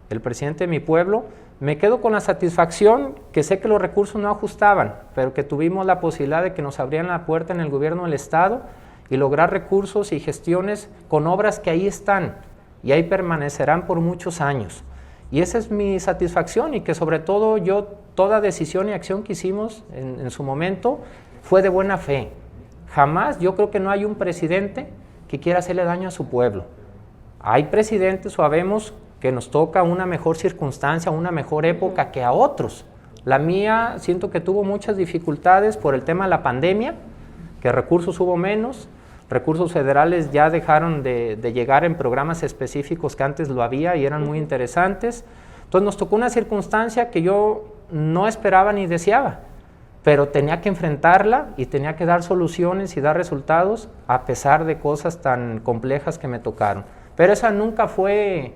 el presidente de mi pueblo, me quedo con la satisfacción que sé que los recursos no ajustaban, pero que tuvimos la posibilidad de que nos abrieran la puerta en el gobierno del Estado y lograr recursos y gestiones con obras que ahí están y ahí permanecerán por muchos años. Y esa es mi satisfacción, y que sobre todo toda decisión y acción que hicimos en su momento fue de buena fe. Jamás, yo creo que no hay un presidente que quiera hacerle daño a su pueblo. Hay presidentes, sabemos, que nos toca una mejor circunstancia, una mejor época que a otros. La mía siento que tuvo muchas dificultades por el tema de la pandemia, que recursos hubo menos, recursos federales ya dejaron de llegar en programas específicos que antes lo había y eran muy interesantes. Entonces nos tocó una circunstancia que yo no esperaba ni deseaba, pero tenía que enfrentarla y tenía que dar soluciones y dar resultados a pesar de cosas tan complejas que me tocaron. Pero esa nunca fue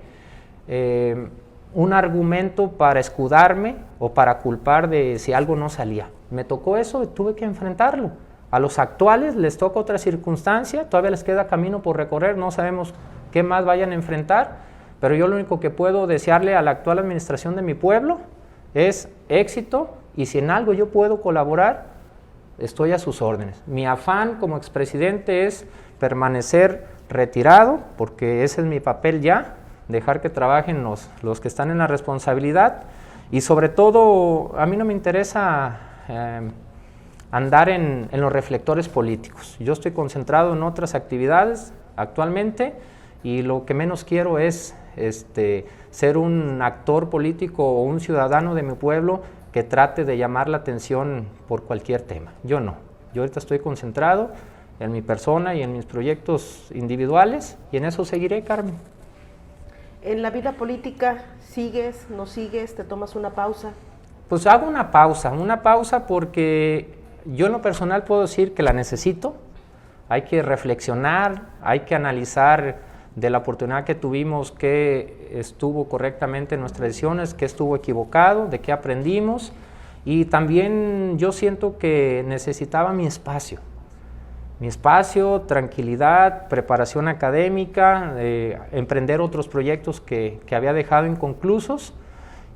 un argumento para escudarme o para culpar de si algo no salía. Me tocó eso y tuve que enfrentarlo. A los actuales les toca otra circunstancia, todavía les queda camino por recorrer, no sabemos qué más vayan a enfrentar, pero yo lo único que puedo desearle a la actual administración de mi pueblo es éxito, y si en algo yo puedo colaborar, estoy a sus órdenes. Mi afán como expresidente es permanecer retirado, porque ese es mi papel ya, dejar que trabajen los que están en la responsabilidad, y sobre todo a mí no me interesa andar en los reflectores políticos. Yo estoy concentrado en otras actividades actualmente, y lo que menos quiero es ser un actor político o un ciudadano de mi pueblo que trate de llamar la atención por cualquier tema. Yo no. Yo ahorita estoy concentrado en mi persona y en mis proyectos individuales, y en eso seguiré, Carmen. ¿En la vida política sigues, no sigues, te tomas una pausa? Pues hago una pausa porque yo en lo personal puedo decir que la necesito. Hay que reflexionar, hay que analizar de la oportunidad que tuvimos, qué estuvo correctamente en nuestras decisiones, qué estuvo equivocado, de qué aprendimos, y también yo siento que necesitaba mi espacio, tranquilidad, preparación académica, emprender otros proyectos que había dejado inconclusos,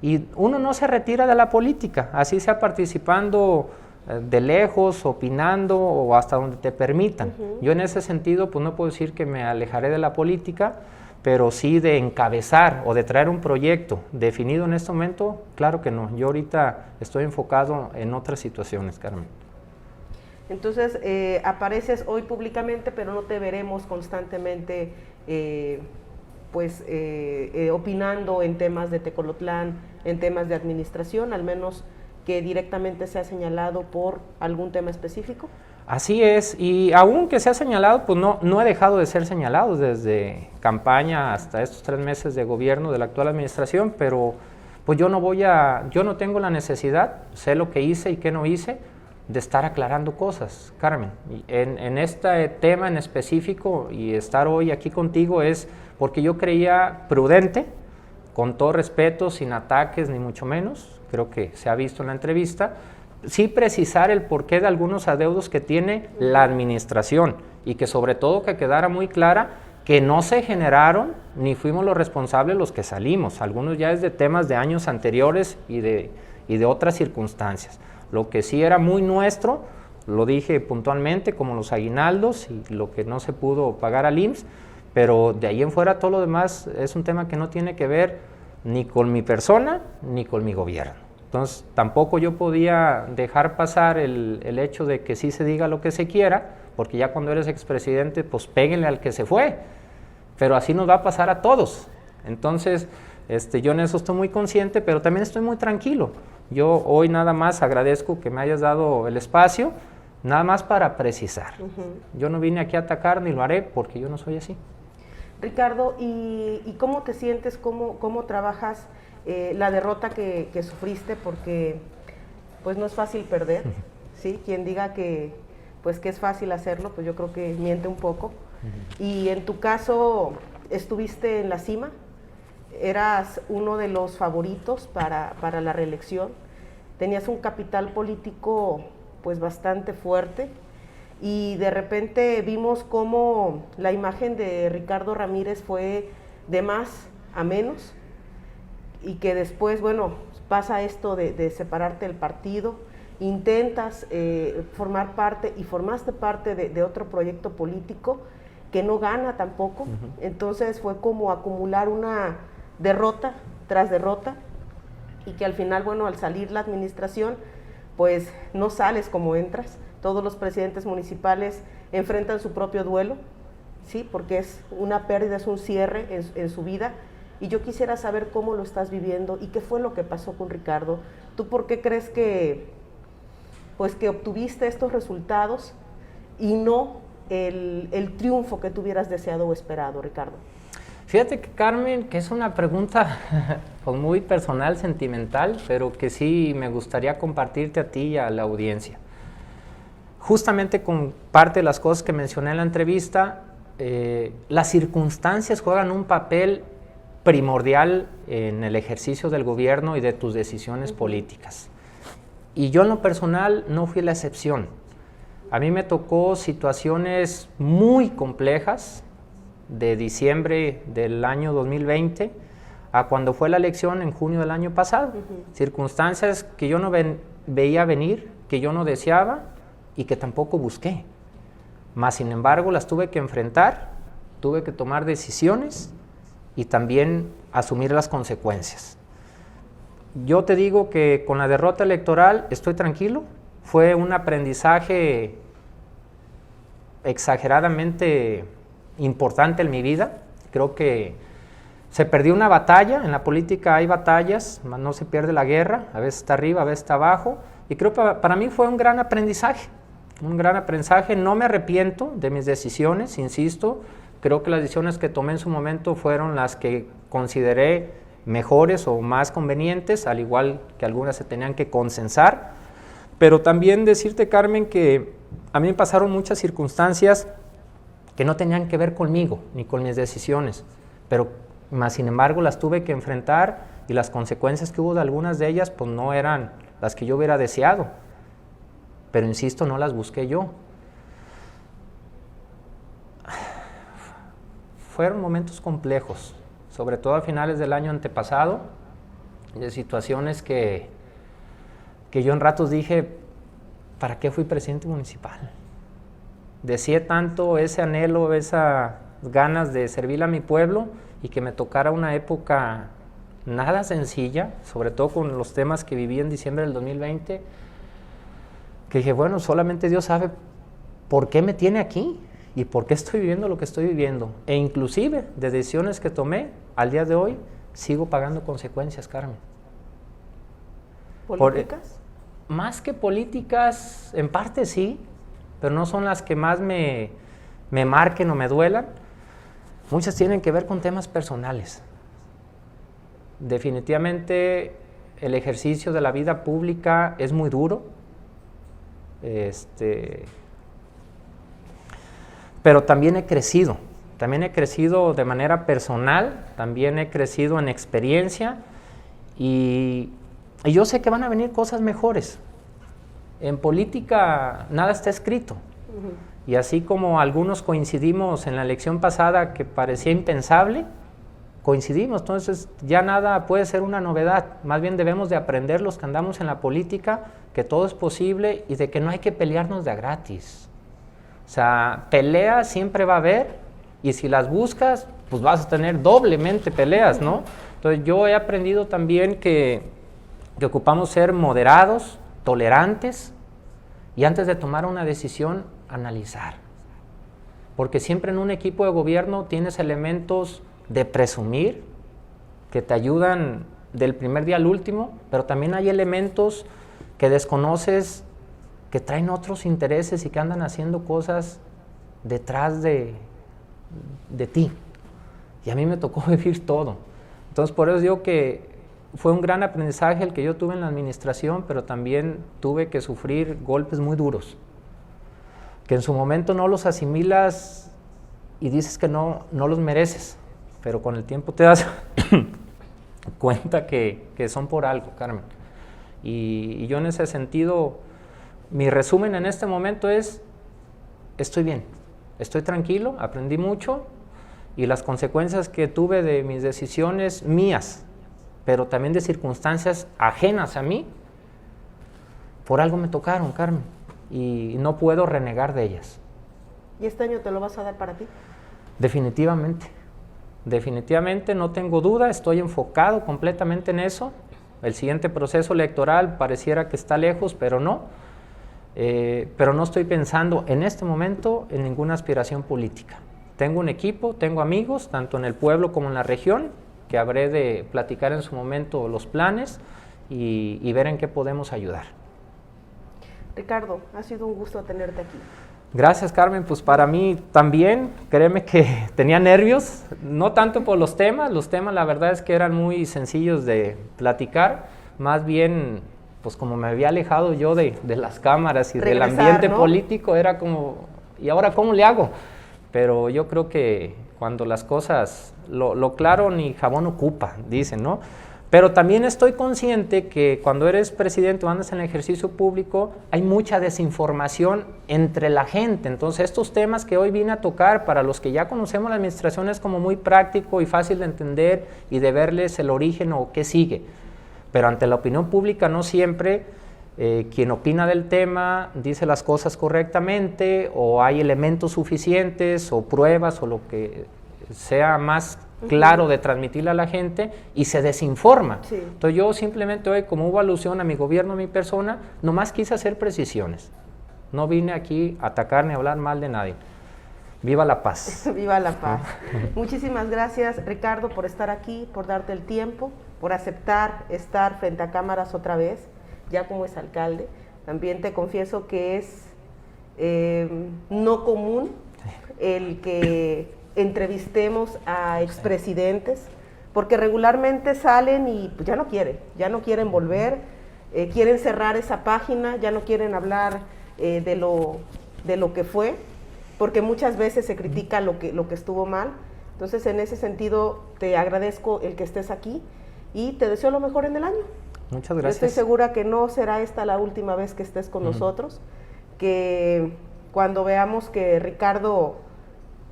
y uno no se retira de la política, así sea participando de lejos, opinando o hasta donde te permitan. Yo en ese sentido pues no puedo decir que me alejaré de la política, pero sí de encabezar o de traer un proyecto definido en este momento, claro que no. Yo ahorita estoy enfocado en otras situaciones, Carmen. Entonces, apareces hoy públicamente, pero no te veremos constantemente opinando en temas de Tecolotlán, en temas de administración, al menos que directamente sea señalado por algún tema específico. Así es, y aún que sea señalado, pues no he dejado de ser señalado desde campaña hasta estos 3 meses de gobierno de la actual administración, pero pues yo no tengo la necesidad, sé lo que hice y qué no hice, de estar aclarando cosas, Carmen. En este tema en específico, y estar hoy aquí contigo, es porque yo creía prudente, con todo respeto, sin ataques ni mucho menos, creo que se ha visto en la entrevista, sí precisar el porqué de algunos adeudos que tiene la administración, y que sobre todo que quedara muy clara que no se generaron ni fuimos los responsables los que salimos, algunos ya es de temas de años anteriores y de otras circunstancias. Lo que sí era muy nuestro, lo dije puntualmente, como los aguinaldos y lo que no se pudo pagar al IMSS, pero de ahí en fuera todo lo demás es un tema que no tiene que ver ni con mi persona ni con mi gobierno. Entonces tampoco yo podía dejar pasar el hecho de que sí se diga lo que se quiera, porque ya cuando eres expresidente, pues péguenle al que se fue, pero así nos va a pasar a todos. Entonces yo en eso estoy muy consciente, pero también estoy muy tranquilo. Yo hoy nada más agradezco que me hayas dado el espacio, nada más para precisar. Yo no vine aquí a atacar ni lo haré, porque yo no soy así. Ricardo, ¿y cómo te sientes, cómo trabajas la derrota que sufriste, porque pues no es fácil perder, ¿sí? Quien diga que pues que es fácil hacerlo, pues yo creo que miente un poco. Y en tu caso estuviste en la cima, eras uno de los favoritos para la reelección, tenías un capital político pues bastante fuerte, y de repente vimos cómo la imagen de Ricardo Ramírez fue de más a menos, y que después, bueno, pasa esto de separarte del partido, intentas formar parte, y formaste parte de otro proyecto político que no gana tampoco. Entonces fue como acumular una derrota tras derrota, y que al final, bueno, al salir la administración, pues no sales como entras. Todos los presidentes municipales enfrentan su propio duelo, ¿sí? Porque es una pérdida, es un cierre en su vida. Y yo quisiera saber cómo lo estás viviendo y qué fue lo que pasó con Ricardo. ¿Tú por qué crees que, pues, que obtuviste estos resultados y no el triunfo que tú hubieras deseado o esperado, Ricardo? Fíjate que, Carmen, que es una pregunta pues, muy personal, sentimental, pero que sí me gustaría compartirte a ti y a la audiencia. Justamente con parte de las cosas que mencioné en la entrevista, las circunstancias juegan un papel primordial en el ejercicio del gobierno y de tus decisiones políticas. Y yo en lo personal no fui la excepción. A mí me tocó situaciones muy complejas de diciembre del año 2020 a cuando fue la elección en junio del año pasado. Circunstancias que yo no veía venir, que yo no deseaba y que tampoco busqué. Mas, sin embargo, las tuve que enfrentar, tuve que tomar decisiones y también asumir las consecuencias. Yo te digo que con la derrota electoral estoy tranquilo. Fue un aprendizaje exageradamente importante en mi vida. Creo que se perdió una batalla. En la política hay batallas, no se pierde la guerra. A veces está arriba, a veces está abajo. Y creo que para mí fue un gran aprendizaje. Un gran aprendizaje. No me arrepiento de mis decisiones, insisto. Creo que las decisiones que tomé en su momento fueron las que consideré mejores o más convenientes, al igual que algunas se tenían que consensar. Pero también decirte, Carmen, que a mí me pasaron muchas circunstancias que no tenían que ver conmigo ni con mis decisiones, pero más sin embargo las tuve que enfrentar, y las consecuencias que hubo de algunas de ellas pues no eran las que yo hubiera deseado, pero insisto, no las busqué yo. Fueron momentos complejos, sobre todo a finales del año antepasado, de situaciones que yo en ratos dije, ¿para qué fui presidente municipal? Deseé tanto ese anhelo, esas ganas de servirle a mi pueblo, y que me tocara una época nada sencilla, sobre todo con los temas que viví en diciembre del 2020, que dije, bueno, solamente Dios sabe por qué me tiene aquí y por qué estoy viviendo lo que estoy viviendo. E inclusive de decisiones que tomé, al día de hoy, sigo pagando consecuencias, Carmen. ¿Políticas? Más que políticas, en parte sí, pero no son las que más me marquen o me duelan. Muchas tienen que ver con temas personales. Definitivamente el ejercicio de la vida pública es muy duro, pero también he crecido de manera personal, también he crecido en experiencia, y yo sé que van a venir cosas mejores. En política nada está escrito. Y así como algunos coincidimos en la elección pasada que parecía impensable, coincidimos. Entonces ya nada puede ser una novedad. Más bien debemos de aprender los que andamos en la política que todo es posible y de que no hay que pelearnos de a gratis. O sea, peleas siempre va a haber, y si las buscas, pues vas a tener doblemente peleas, ¿no? Entonces yo he aprendido también que ocupamos ser moderados, tolerantes, y antes de tomar una decisión, analizar. Porque siempre en un equipo de gobierno tienes elementos de presumir que te ayudan del primer día al último, pero también hay elementos que desconoces, que traen otros intereses y que andan haciendo cosas detrás de ti. Y a mí me tocó vivir todo. Entonces por eso digo que fue un gran aprendizaje el que yo tuve en la administración, pero también tuve que sufrir golpes muy duros, que en su momento no los asimilas y dices que no los mereces, pero con el tiempo te das cuenta que son por algo, Carmen. Y yo en ese sentido, mi resumen en este momento es, estoy bien, estoy tranquilo, aprendí mucho y las consecuencias que tuve de mis decisiones mías, pero también de circunstancias ajenas a mí, por algo me tocaron, Carmen, y no puedo renegar de ellas. ¿Y este año te lo vas a dar para ti? Definitivamente, definitivamente, no tengo duda, estoy enfocado completamente en eso. El siguiente proceso electoral pareciera que está lejos, pero no estoy pensando en este momento en ninguna aspiración política. Tengo un equipo, tengo amigos, tanto en el pueblo como en la región, que habré de platicar en su momento los planes y ver en qué podemos ayudar. Ricardo, ha sido un gusto tenerte aquí. Gracias, Carmen, pues para mí también, créeme que tenía nervios, no tanto por los temas la verdad es que eran muy sencillos de platicar, más bien, pues como me había alejado yo de las cámaras y del ambiente, ¿no?, político, era como, ¿y ahora cómo le hago? Pero yo creo que cuando las cosas, lo claro ni jabón ocupa, dicen, ¿no? Pero también estoy consciente que cuando eres presidente o andas en el ejercicio público, hay mucha desinformación entre la gente. Entonces, estos temas que hoy vine a tocar, para los que ya conocemos la administración, es como muy práctico y fácil de entender y de verles el origen o qué sigue. Pero ante la opinión pública no siempre quien opina del tema dice las cosas correctamente, o hay elementos suficientes o pruebas o lo que sea más claro de transmitirle a la gente, y se desinforma. Sí. Entonces yo simplemente hoy, como hubo alusión a mi gobierno, a mi persona, nomás quise hacer precisiones. No vine aquí a atacar ni a hablar mal de nadie. ¡Viva la paz! ¡Viva la paz! Muchísimas gracias, Ricardo, por estar aquí, por darte el tiempo, por aceptar estar frente a cámaras otra vez, ya como es alcalde. También te confieso que es no común el que entrevistemos a expresidentes, porque regularmente salen y pues, ya no quieren volver, quieren cerrar esa página, ya no quieren hablar de lo que fue, porque muchas veces se critica lo que estuvo mal. Entonces, en ese sentido, te agradezco el que estés aquí y te deseo lo mejor en el año. Muchas gracias. Yo estoy segura que no será esta la última vez que estés con nosotros, que cuando veamos que Ricardo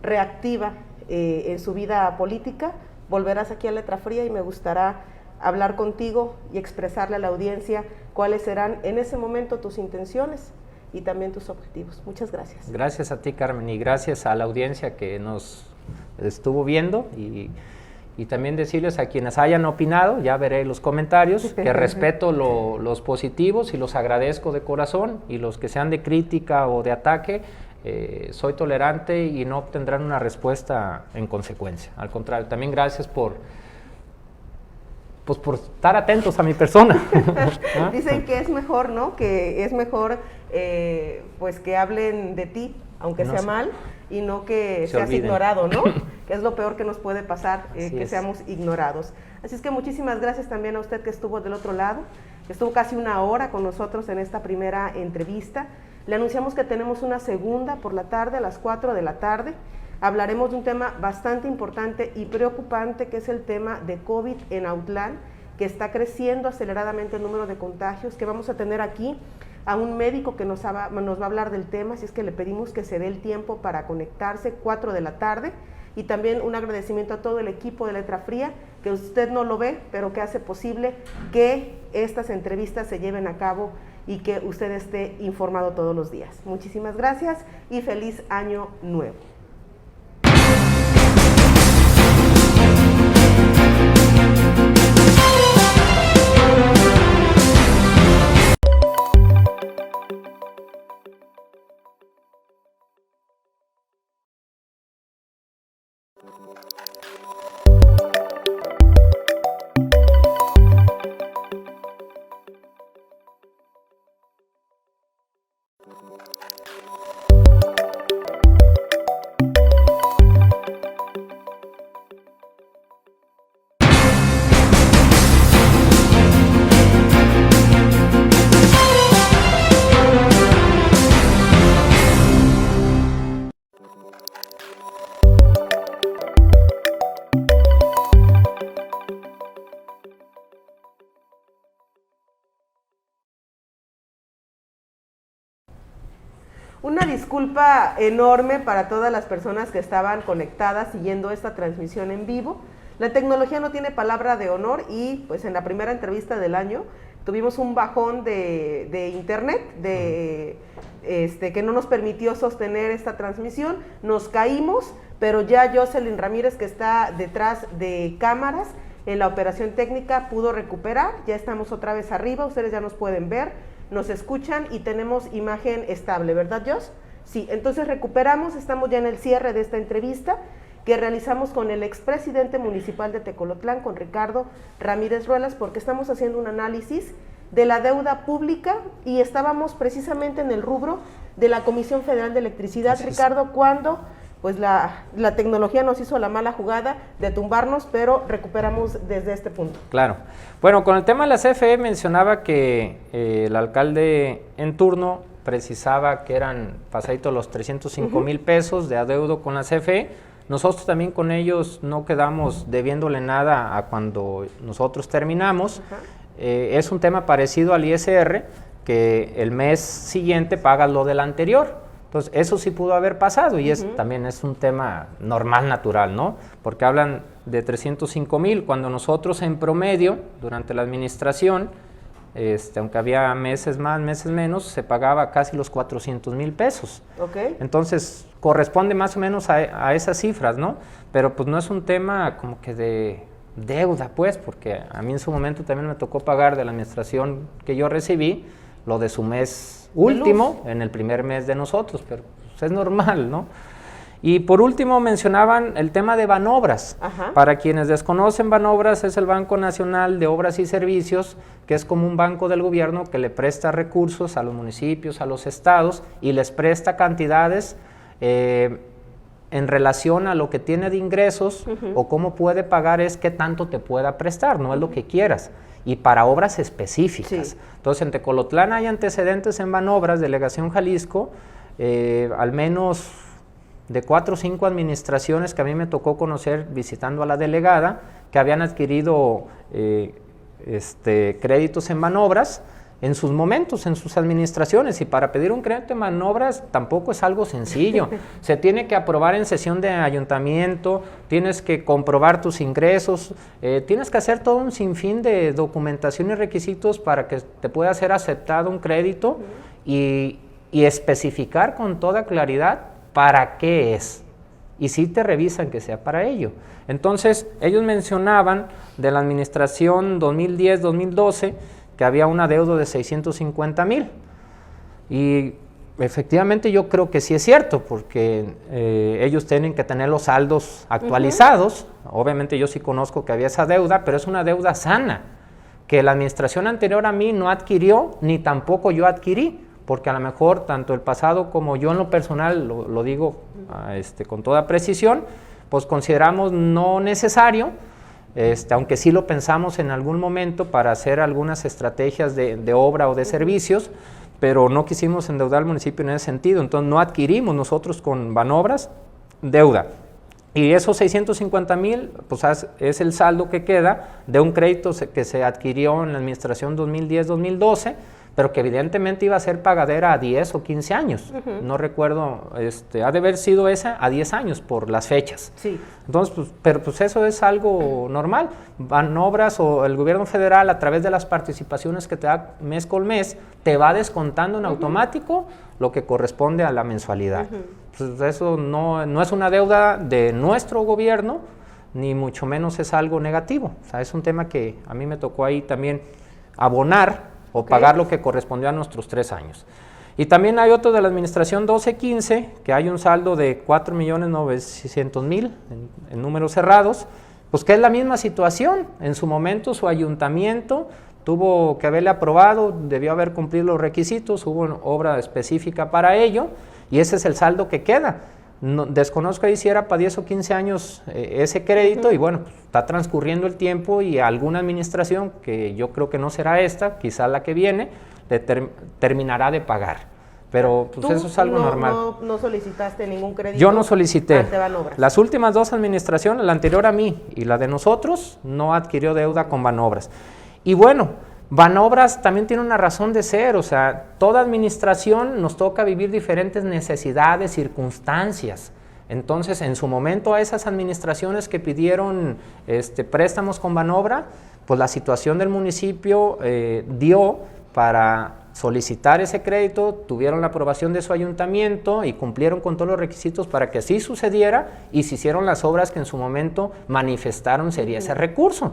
reactiva en su vida política, volverás aquí a Letra Fría y me gustará hablar contigo y expresarle a la audiencia cuáles serán en ese momento tus intenciones y también tus objetivos. Muchas gracias. Gracias a ti, Carmen, y gracias a la audiencia que nos estuvo viendo, y también decirles a quienes hayan opinado, ya veré los comentarios, que respeto los positivos y los agradezco de corazón, y los que sean de crítica o de ataque, soy tolerante y no obtendrán una respuesta en consecuencia. Al contrario, también gracias por estar atentos a mi persona. ¿Ah? Dicen que es mejor, ¿no? Que es mejor pues que hablen de ti, aunque sea mal, y no que seas ignorado, ¿no? Que es lo peor que nos puede pasar, que seamos ignorados. Así es que muchísimas gracias también a usted que estuvo del otro lado, que estuvo casi una hora con nosotros en esta primera entrevista. Le anunciamos que tenemos una segunda por la tarde, a las 4 de la tarde. Hablaremos de un tema bastante importante y preocupante, que es el tema de COVID en Autlán, que está creciendo aceleradamente el número de contagios, que vamos a tener aquí a un médico que nos va a hablar del tema, así es que le pedimos que se dé el tiempo para conectarse, 4 de la tarde, y también un agradecimiento a todo el equipo de Letra Fría, que usted no lo ve, pero que hace posible que estas entrevistas se lleven a cabo y que usted esté informado todos los días. Muchísimas gracias y feliz año nuevo. una disculpa enorme para todas las personas que estaban conectadas siguiendo esta transmisión en vivo. La tecnología no tiene palabra de honor y pues en la primera entrevista del año tuvimos un bajón de internet, que no nos permitió sostener esta transmisión, nos caímos, pero ya Jocelyn Ramírez, que está detrás de cámaras en la operación técnica, pudo recuperar, ya estamos otra vez arriba, ustedes ya nos pueden ver, nos escuchan y tenemos imagen estable, ¿verdad, Jos? Sí, entonces recuperamos, estamos ya en el cierre de esta entrevista que realizamos con el expresidente municipal de Tecolotlán, con Ricardo Ramírez Ruelas, porque estamos haciendo un análisis de la deuda pública y estábamos precisamente en el rubro de la Comisión Federal de Electricidad, Ricardo, cuando pues la tecnología nos hizo la mala jugada de tumbarnos, pero recuperamos desde este punto. Claro. Bueno, con el tema de la CFE mencionaba que el alcalde en turno precisaba que eran pasaditos los 305,000 pesos de adeudo con la CFE. Nosotros también con ellos no quedamos debiéndole nada a cuando nosotros terminamos. Es un tema parecido al ISR, que el mes siguiente pagas lo del anterior. Entonces, eso sí pudo haber pasado y también es un tema normal, natural, ¿no? Porque hablan de 305,000, cuando nosotros en promedio, durante la administración, aunque había meses más, meses menos, se pagaba casi los 400,000 pesos. Okay. Entonces, corresponde más o menos a esas cifras, ¿no? Pero pues no es un tema como que de deuda, pues, porque a mí en su momento también me tocó pagar de la administración que yo recibí lo de su mes último, en el primer mes de nosotros, pero pues, es normal, ¿no? Y por último mencionaban el tema de Banobras. Para quienes desconocen, Banobras es el Banco Nacional de Obras y Servicios, que es como un banco del gobierno que le presta recursos a los municipios, a los estados, y les presta cantidades en relación a lo que tiene de ingresos o cómo puede pagar, es qué tanto te pueda prestar, no es lo que quieras, y para obras específicas. Sí. Entonces, en Tecolotlán hay antecedentes en Banobras, Delegación Jalisco, al menos de 4 o 5 administraciones que a mí me tocó conocer visitando a la delegada, que habían adquirido créditos en Banobras en sus momentos, en sus administraciones, y para pedir un crédito en Banobras tampoco es algo sencillo. Se tiene que aprobar en sesión de ayuntamiento, tienes que comprobar tus ingresos, tienes que hacer todo un sinfín de documentación y requisitos para que te pueda ser aceptado un crédito y especificar con toda claridad para qué es, y si te revisan que sea para ello. Entonces, ellos mencionaban de la administración 2010-2012 que había un adeudo de 650,000, y efectivamente yo creo que sí es cierto, porque ellos tienen que tener los saldos actualizados. Obviamente yo sí conozco que había esa deuda, pero es una deuda sana, que la administración anterior a mí no adquirió, ni tampoco yo adquirí, porque a lo mejor tanto el pasado como yo en lo personal, lo digo con toda precisión, pues consideramos no necesario, aunque sí lo pensamos en algún momento para hacer algunas estrategias de obra o de servicios, pero no quisimos endeudar al municipio en ese sentido. Entonces no adquirimos nosotros con Banobras deuda. Y esos 650,000 pues es el saldo que queda de un crédito que se adquirió en la administración 2010-2012, pero que evidentemente iba a ser pagadera a 10 o 15 años. No recuerdo, ha de haber sido esa a 10 años por las fechas. Sí. Entonces, pues, pero pues eso es algo normal. Banobras o el gobierno federal, a través de las participaciones que te da mes con mes, te va descontando en automático lo que corresponde a la mensualidad. Pues eso no es una deuda de nuestro gobierno, ni mucho menos es algo negativo. O sea, es un tema que a mí me tocó ahí también abonar o pagar lo que correspondió a nuestros 3 años. Y también hay otro de la administración 12-15, que hay un saldo de 4,900,000 en números cerrados, pues que es la misma situación. En su momento su ayuntamiento tuvo que haberle aprobado, debió haber cumplido los requisitos, hubo una obra específica para ello, y ese es el saldo que queda. No, desconozco ahí si era para 10 o 15 años ese crédito, y bueno, pues, está transcurriendo el tiempo y alguna administración, que yo creo que no será esta, quizá la que viene, terminará de pagar. Pero pues eso es algo normal. ¿No solicitaste ningún crédito? Yo no solicité. Ante Banobras. Las últimas 2 administraciones, la anterior a mí y la de nosotros, no adquirió deuda con Banobras. Y bueno, Banobras también tiene una razón de ser, o sea, toda administración nos toca vivir diferentes necesidades, circunstancias. Entonces, en su momento a esas administraciones que pidieron préstamos con Banobra, pues la situación del municipio dio para solicitar ese crédito, tuvieron la aprobación de su ayuntamiento y cumplieron con todos los requisitos para que así sucediera y se hicieron las obras que en su momento manifestaron sería ese recurso.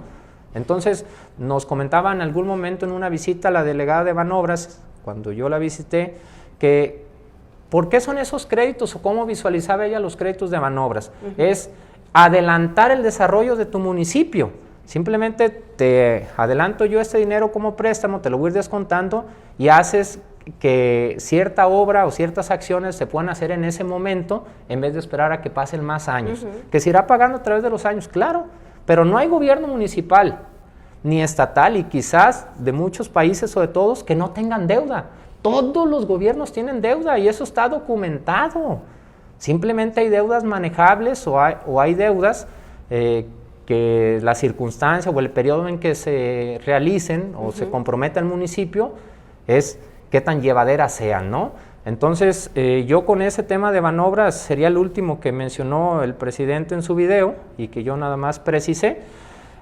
Entonces, nos comentaba en algún momento en una visita la delegada de Banobras, cuando yo la visité, que ¿por qué son esos créditos o cómo visualizaba ella los créditos de Banobras? Es adelantar el desarrollo de tu municipio. Simplemente te adelanto yo este dinero como préstamo, te lo voy a ir descontando y haces que cierta obra o ciertas acciones se puedan hacer en ese momento en vez de esperar a que pasen más años. Que se irá pagando a través de los años, claro, pero no hay gobierno municipal ni estatal y quizás de muchos países o de todos que no tengan deuda. Todos los gobiernos tienen deuda y eso está documentado. Simplemente hay deudas manejables o hay deudas que la circunstancia o el periodo en que se realicen o se comprometa el municipio es qué tan llevaderas sean, ¿no? Entonces, yo con ese tema de Banobras sería el último que mencionó el presidente en su video y que yo nada más precisé,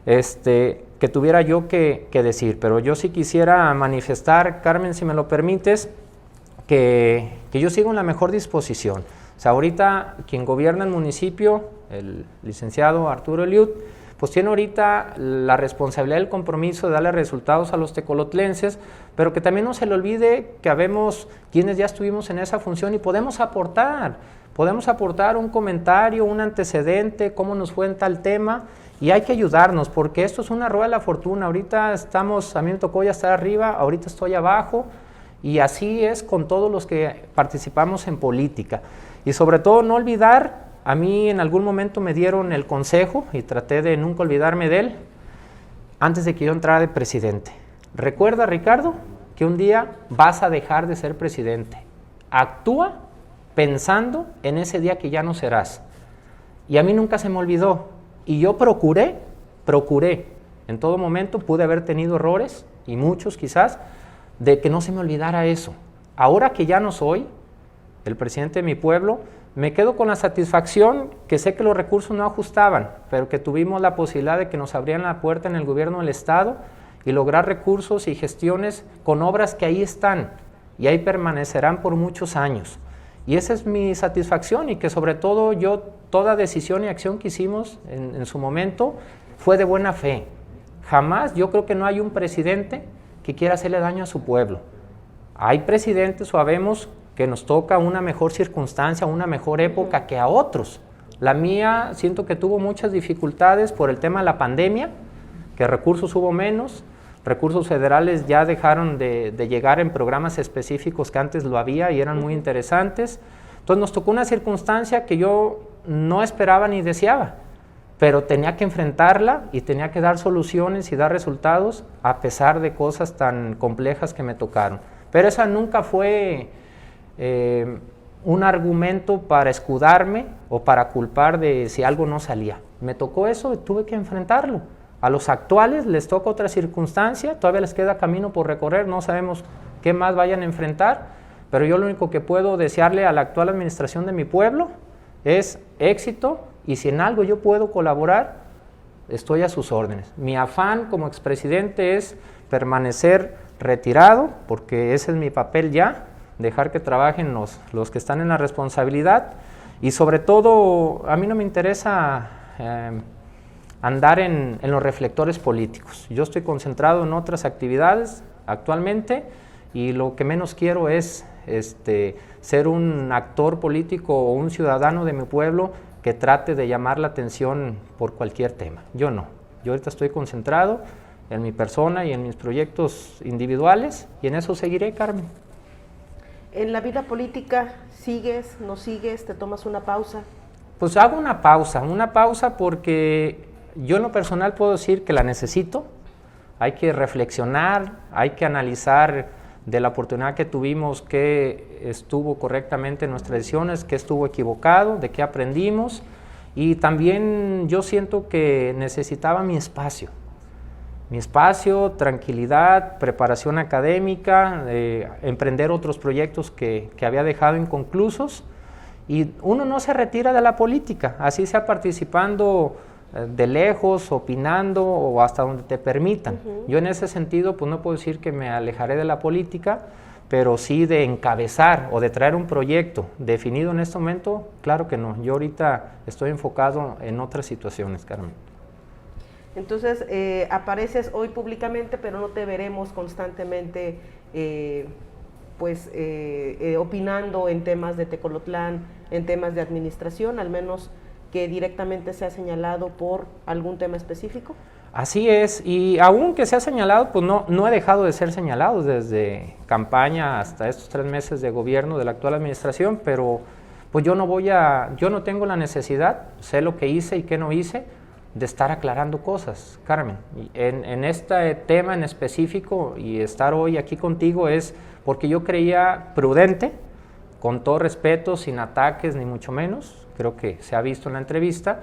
que tuviera yo que decir, pero yo sí quisiera manifestar, Carmen, si me lo permites, que yo sigo en la mejor disposición. O sea, ahorita quien gobierna el municipio, el licenciado Arturo Eliud, pues tiene ahorita la responsabilidad y el compromiso de darle resultados a los tecolotlenses, pero que también no se le olvide que habemos quienes ya estuvimos en esa función y podemos aportar un comentario, un antecedente, cómo nos fue en tal tema, y hay que ayudarnos, porque esto es una rueda de la fortuna. Ahorita a mí me tocó ya estar arriba, ahorita estoy abajo, y así es con todos los que participamos en política. Y sobre todo no olvidar, a mí en algún momento me dieron el consejo, y traté de nunca olvidarme de él, antes de que yo entrara de presidente. Recuerda, Ricardo, que un día vas a dejar de ser presidente. Actúa pensando en ese día que ya no serás. Y a mí nunca se me olvidó. Y yo procuré, en todo momento pude haber tenido errores, y muchos quizás, de que no se me olvidara eso. Ahora que ya no soy el presidente de mi pueblo, me quedo con la satisfacción que sé que los recursos no ajustaban, pero que tuvimos la posibilidad de que nos abrieran la puerta en el gobierno del Estado y lograr recursos y gestiones con obras que ahí están y ahí permanecerán por muchos años. Y esa es mi satisfacción, y que sobre todo toda decisión y acción que hicimos en su momento fue de buena fe. Jamás, yo creo que no hay un presidente que quiera hacerle daño a su pueblo. Hay presidentes o habemos que nos toca una mejor circunstancia, una mejor época que a otros. La mía siento que tuvo muchas dificultades por el tema de la pandemia, que recursos hubo menos, recursos federales ya dejaron de llegar en programas específicos que antes lo había y eran muy interesantes. Entonces nos tocó una circunstancia que yo no esperaba ni deseaba, pero tenía que enfrentarla y tenía que dar soluciones y dar resultados a pesar de cosas tan complejas que me tocaron. Pero esa nunca fue un argumento para escudarme o para culpar de si algo no salía. Me tocó eso y tuve que enfrentarlo. A los actuales les toca otra circunstancia, todavía les queda camino por recorrer, no sabemos qué más vayan a enfrentar, pero yo lo único que puedo desearle a la actual administración de mi pueblo es éxito, y si en algo yo puedo colaborar, estoy a sus órdenes. Mi afán como expresidente es permanecer retirado, porque ese es mi papel ya, dejar que trabajen los que están en la responsabilidad, y sobre todo a mí no me interesa andar en los reflectores políticos. Yo estoy concentrado en otras actividades actualmente, y lo que menos quiero es ser un actor político o un ciudadano de mi pueblo que trate de llamar la atención por cualquier tema. Yo no. Yo ahorita estoy concentrado en mi persona y en mis proyectos individuales, y en eso seguiré, Carmen. ¿En la vida política sigues, no sigues, te tomas una pausa? Pues hago una pausa porque yo en lo personal puedo decir que la necesito. Hay que reflexionar, hay que analizar de la oportunidad que tuvimos, qué estuvo correctamente en nuestras decisiones, qué estuvo equivocado, de qué aprendimos, y también yo siento que necesitaba mi espacio. mi espacio, tranquilidad, preparación académica, emprender otros proyectos que había dejado inconclusos. Y uno no se retira de la política, así sea participando de lejos, opinando o hasta donde te permitan. Yo en ese sentido pues no puedo decir que me alejaré de la política, pero sí de encabezar o de traer un proyecto definido en este momento, claro que no. Yo ahorita estoy enfocado en otras situaciones, Carmen. Entonces, apareces hoy públicamente, pero no te veremos constantemente opinando en temas de Tecolotlán, en temas de administración, al menos que directamente sea señalado por algún tema específico. Así es, y aunque sea señalado, pues no he dejado de ser señalado desde campaña hasta estos 3 meses de gobierno de la actual administración, pero pues yo no tengo la necesidad, sé lo que hice y qué no hice, de estar aclarando cosas, Carmen. En este tema en específico y estar hoy aquí contigo es porque yo creía prudente, con todo respeto, sin ataques ni mucho menos, creo que se ha visto en la entrevista,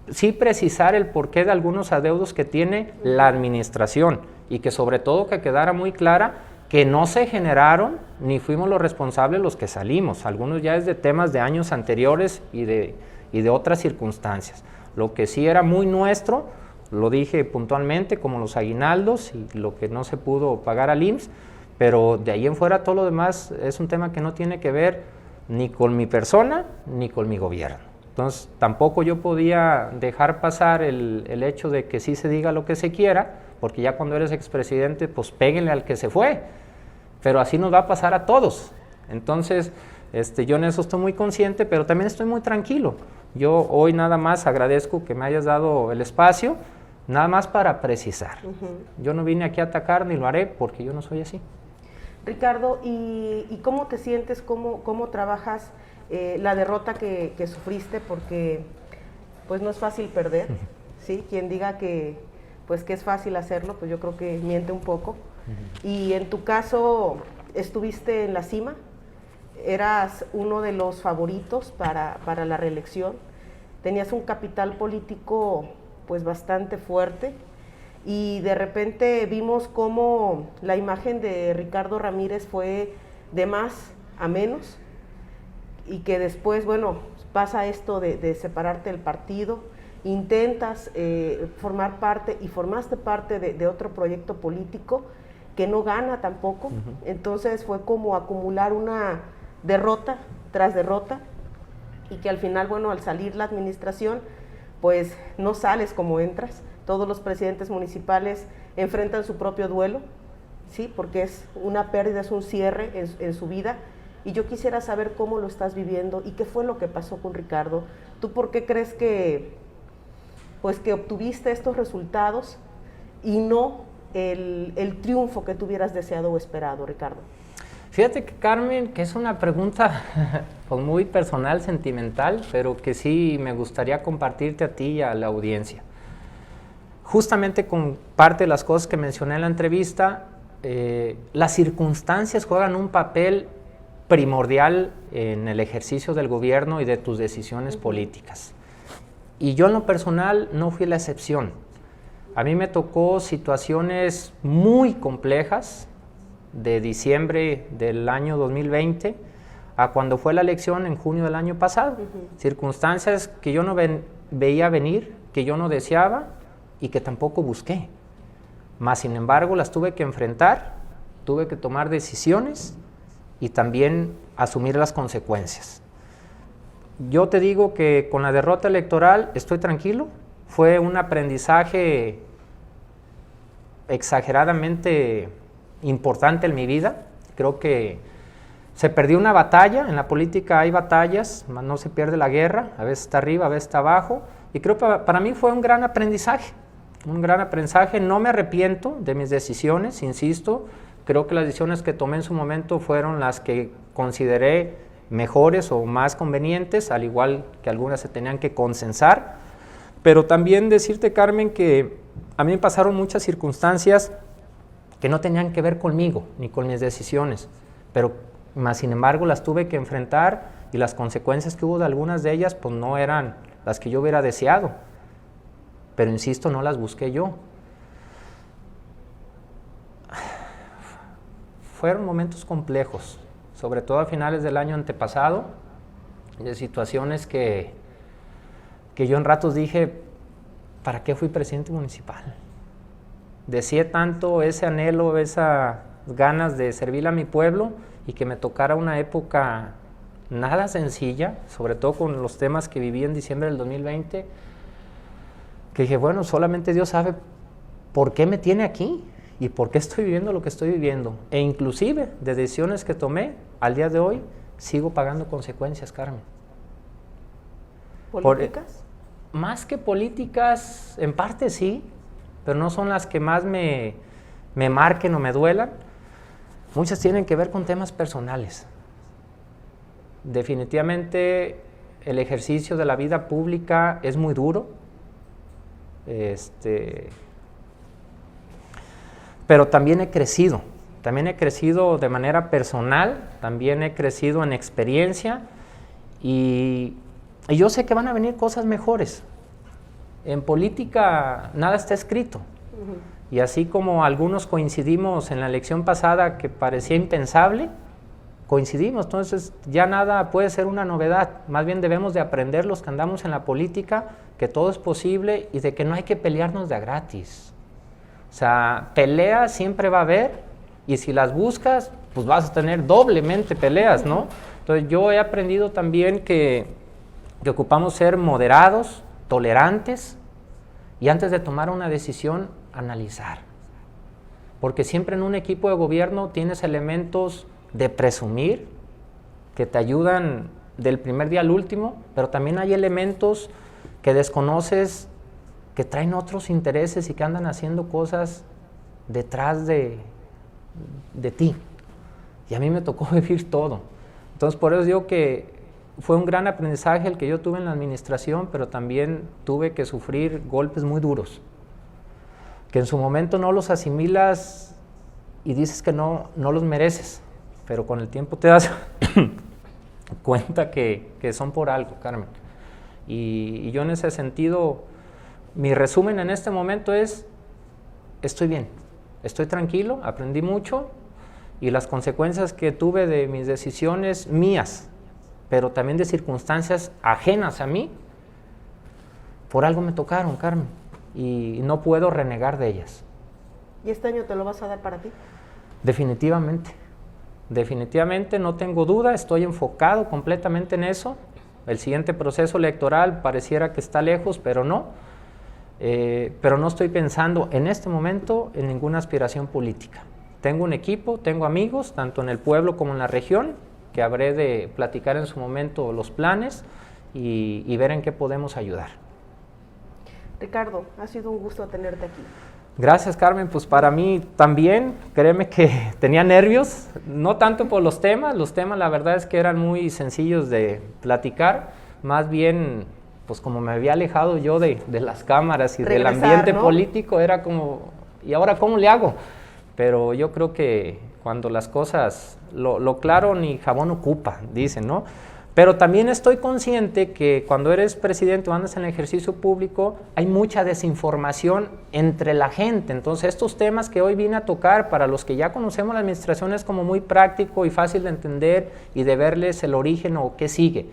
sí precisar el porqué de algunos adeudos que tiene la administración y que sobre todo que quedara muy clara que no se generaron ni fuimos los responsables los que salimos, algunos ya es de temas de años anteriores y de otras circunstancias. Lo que sí era muy nuestro, lo dije puntualmente, como los aguinaldos y lo que no se pudo pagar al IMSS, pero de ahí en fuera todo lo demás es un tema que no tiene que ver ni con mi persona ni con mi gobierno. Entonces, tampoco yo podía dejar pasar el hecho de que sí se diga lo que se quiera, porque ya cuando eres expresidente, pues péguenle al que se fue, pero así nos va a pasar a todos. Entonces, yo en eso estoy muy consciente, pero también estoy muy tranquilo. Yo hoy nada más agradezco que me hayas dado el espacio, nada más para precisar. Yo no vine aquí a atacar ni lo haré, porque yo no soy así. Ricardo, ¿y cómo te sientes, cómo trabajas la derrota que sufriste? Porque pues no es fácil perder, ¿sí? Quien diga que es fácil hacerlo, pues yo creo que miente un poco. Y en tu caso, estuviste en la cima, eras uno de los favoritos para la reelección, tenías un capital político pues bastante fuerte, y de repente vimos cómo la imagen de Ricardo Ramírez fue de más a menos, y que después, bueno, pasa esto de separarte del partido, intentas formar parte, y formaste parte de otro proyecto político que no gana tampoco. Entonces fue como acumular una derrota tras derrota, y que al final, bueno, al salir la administración, pues no sales como entras. Todos los presidentes municipales enfrentan su propio duelo, ¿sí? Porque es una pérdida, es un cierre en su vida. Y yo quisiera saber cómo lo estás viviendo y qué fue lo que pasó con Ricardo. ¿Tú por qué crees que obtuviste estos resultados y no el triunfo que tú hubieras deseado o esperado, Ricardo? Fíjate que, Carmen, que es una pregunta pues muy personal, sentimental, pero que sí me gustaría compartirte a ti y a la audiencia. Justamente con parte de las cosas que mencioné en la entrevista, las circunstancias juegan un papel primordial en el ejercicio del gobierno y de tus decisiones políticas. Y yo en lo personal no fui la excepción. A mí me tocó situaciones muy complejas de diciembre del año 2020 a cuando fue la elección en junio del año pasado. Circunstancias que yo no veía venir, que yo no deseaba y que tampoco busqué. Mas, sin embargo, las tuve que enfrentar, tuve que tomar decisiones y también asumir las consecuencias. Yo te digo que con la derrota electoral estoy tranquilo, fue un aprendizaje exageradamente importante en mi vida. Creo que se perdió una batalla, en la política hay batallas, no se pierde la guerra, a veces está arriba, a veces está abajo, y creo que para mí fue un gran aprendizaje, no me arrepiento de mis decisiones, insisto, creo que las decisiones que tomé en su momento fueron las que consideré mejores o más convenientes, al igual que algunas se tenían que consensar, pero también decirte, Carmen, que a mí me pasaron muchas circunstancias que no tenían que ver conmigo, ni con mis decisiones, pero más sin embargo las tuve que enfrentar y las consecuencias que hubo de algunas de ellas pues no eran las que yo hubiera deseado, pero insisto, no las busqué yo. fueron momentos complejos, sobre todo a finales del año antepasado, de situaciones que yo en ratos dije, ¿para qué fui presidente municipal? Deseé tanto ese anhelo, esas ganas de servir a mi pueblo y que me tocara una época nada sencilla, sobre todo con los temas que viví en diciembre del 2020, que dije, bueno, solamente Dios sabe por qué me tiene aquí y por qué estoy viviendo lo que estoy viviendo. E inclusive de decisiones que tomé, al día de hoy, sigo pagando consecuencias, Carmen. ¿Políticas? Más que políticas, en parte sí, pero no son las que más me marquen o me duelan. Muchas tienen que ver con temas personales. Definitivamente el ejercicio de la vida pública es muy duro, pero también he crecido de manera personal, también he crecido en experiencia y yo sé que van a venir cosas mejores. En política nada está escrito. Y así como algunos coincidimos en la elección pasada que parecía impensable, coincidimos, entonces ya nada puede ser una novedad, más bien debemos de aprender los que andamos en la política que todo es posible y de que no hay que pelearnos de a gratis. O sea, peleas siempre va a haber y si las buscas, pues vas a tener doblemente peleas, ¿no? Entonces yo he aprendido también que ocupamos ser moderados, tolerantes y antes de tomar una decisión, analizar. Porque siempre en un equipo de gobierno tienes elementos de presumir que te ayudan del primer día al último, pero también hay elementos que desconoces que traen otros intereses y que andan haciendo cosas detrás de ti. Y a mí me tocó vivir todo. Entonces por eso digo que fue un gran aprendizaje el que yo tuve en la administración, pero también tuve que sufrir golpes muy duros, que en su momento no los asimilas y dices que no los mereces, pero con el tiempo te das cuenta que son por algo, Carmen. Y yo en ese sentido, mi resumen en este momento es, estoy bien, estoy tranquilo, aprendí mucho y las consecuencias que tuve de mis decisiones mías, pero también de circunstancias ajenas a mí, por algo me tocaron, Carmen, y no puedo renegar de ellas. ¿Y este año te lo vas a dar para ti? Definitivamente, no tengo duda, estoy enfocado completamente en eso. El siguiente proceso electoral pareciera que está lejos, pero no estoy pensando en este momento en ninguna aspiración política. Tengo un equipo, tengo amigos, tanto en el pueblo como en la región, que habré de platicar en su momento los planes y ver en qué podemos ayudar. Ricardo, ha sido un gusto tenerte aquí. Gracias, Carmen, pues para mí también, créeme que tenía nervios, no tanto por los temas la verdad es que eran muy sencillos de platicar, más bien, pues como me había alejado yo de las cámaras y del ambiente, ¿no?, político, era como, ¿y ahora cómo le hago? Pero yo creo que cuando las cosas, lo claro ni jabón ocupa, dicen, ¿no? Pero también estoy consciente que cuando eres presidente o andas en el ejercicio público, hay mucha desinformación entre la gente. Entonces, estos temas que hoy vine a tocar, para los que ya conocemos la administración, es como muy práctico y fácil de entender y de verles el origen o qué sigue.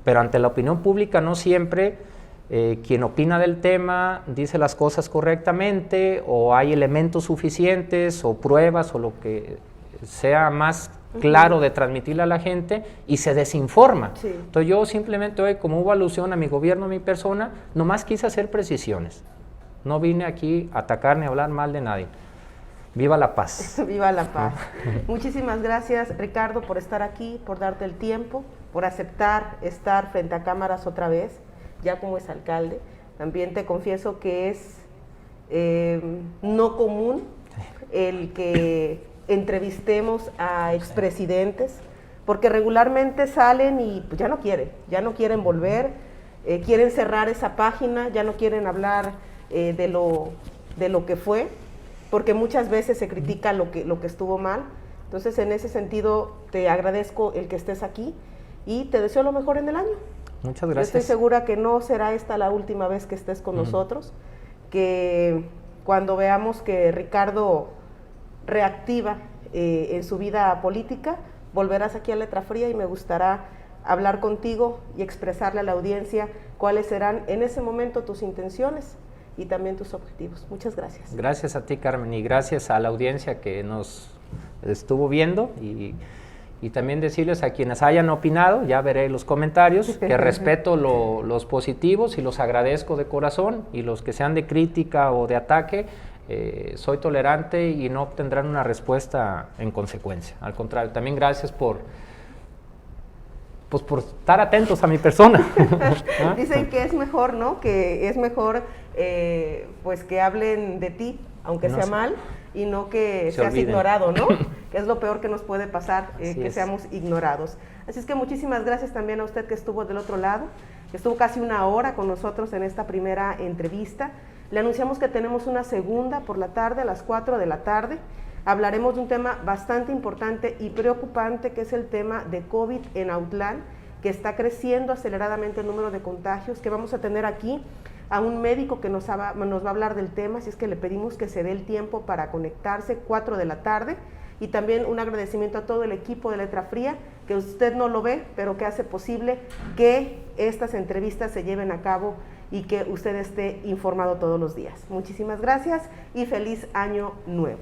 Pero ante la opinión pública no siempre quien opina del tema dice las cosas correctamente, o hay elementos suficientes o pruebas o lo que sea más claro de transmitirle a la gente y se desinforma. Sí. Entonces yo simplemente hoy, como hubo alusión a mi gobierno, a mi persona, nomás quise hacer precisiones. No vine aquí a atacar ni a hablar mal de nadie. ¡Viva la paz! ¡Viva la paz! Muchísimas gracias, Ricardo, por estar aquí, por darte el tiempo, por aceptar estar frente a cámaras otra vez, ya como es alcalde. También te confieso que es no común el que entrevistemos a expresidentes, porque regularmente salen y pues ya no quieren volver, quieren cerrar esa página, ya no quieren hablar de lo que fue, porque muchas veces se critica lo que estuvo mal. Entonces, en ese sentido, te agradezco el que estés aquí y te deseo lo mejor en el año. Muchas gracias. Yo estoy segura que no será esta la última vez que estés con nosotros, que cuando veamos que Ricardo reactiva en su vida política, volverás aquí a Letra Fría y me gustará hablar contigo y expresarle a la audiencia cuáles serán en ese momento tus intenciones y también tus objetivos. Muchas gracias. Gracias a ti, Carmen, y gracias a la audiencia que nos estuvo viendo, y también decirles a quienes hayan opinado, ya veré los comentarios, que respeto los positivos y los agradezco de corazón, y los que sean de crítica o de ataque, soy tolerante y no obtendrán una respuesta en consecuencia. Al contrario, también gracias por estar atentos a mi persona. ¿Ah? Dicen que es mejor, ¿no? Que es mejor pues que hablen de ti, aunque sea mal, y no que seas ignorado, ¿no? Que es lo peor que nos puede pasar, que seamos ignorados. Así es que muchísimas gracias también a usted que estuvo del otro lado, que estuvo casi una hora con nosotros en esta primera entrevista. Le anunciamos que tenemos una segunda por la tarde, a las 4 de la tarde. Hablaremos de un tema bastante importante y preocupante, que es el tema de COVID en Autlán, que está creciendo aceleradamente el número de contagios, que vamos a tener aquí a un médico que nos va a hablar del tema, así es que le pedimos que se dé el tiempo para conectarse, 4 de la tarde, y también un agradecimiento a todo el equipo de Letra Fría, que usted no lo ve, pero que hace posible que estas entrevistas se lleven a cabo y que usted esté informado todos los días. Muchísimas gracias y feliz año nuevo.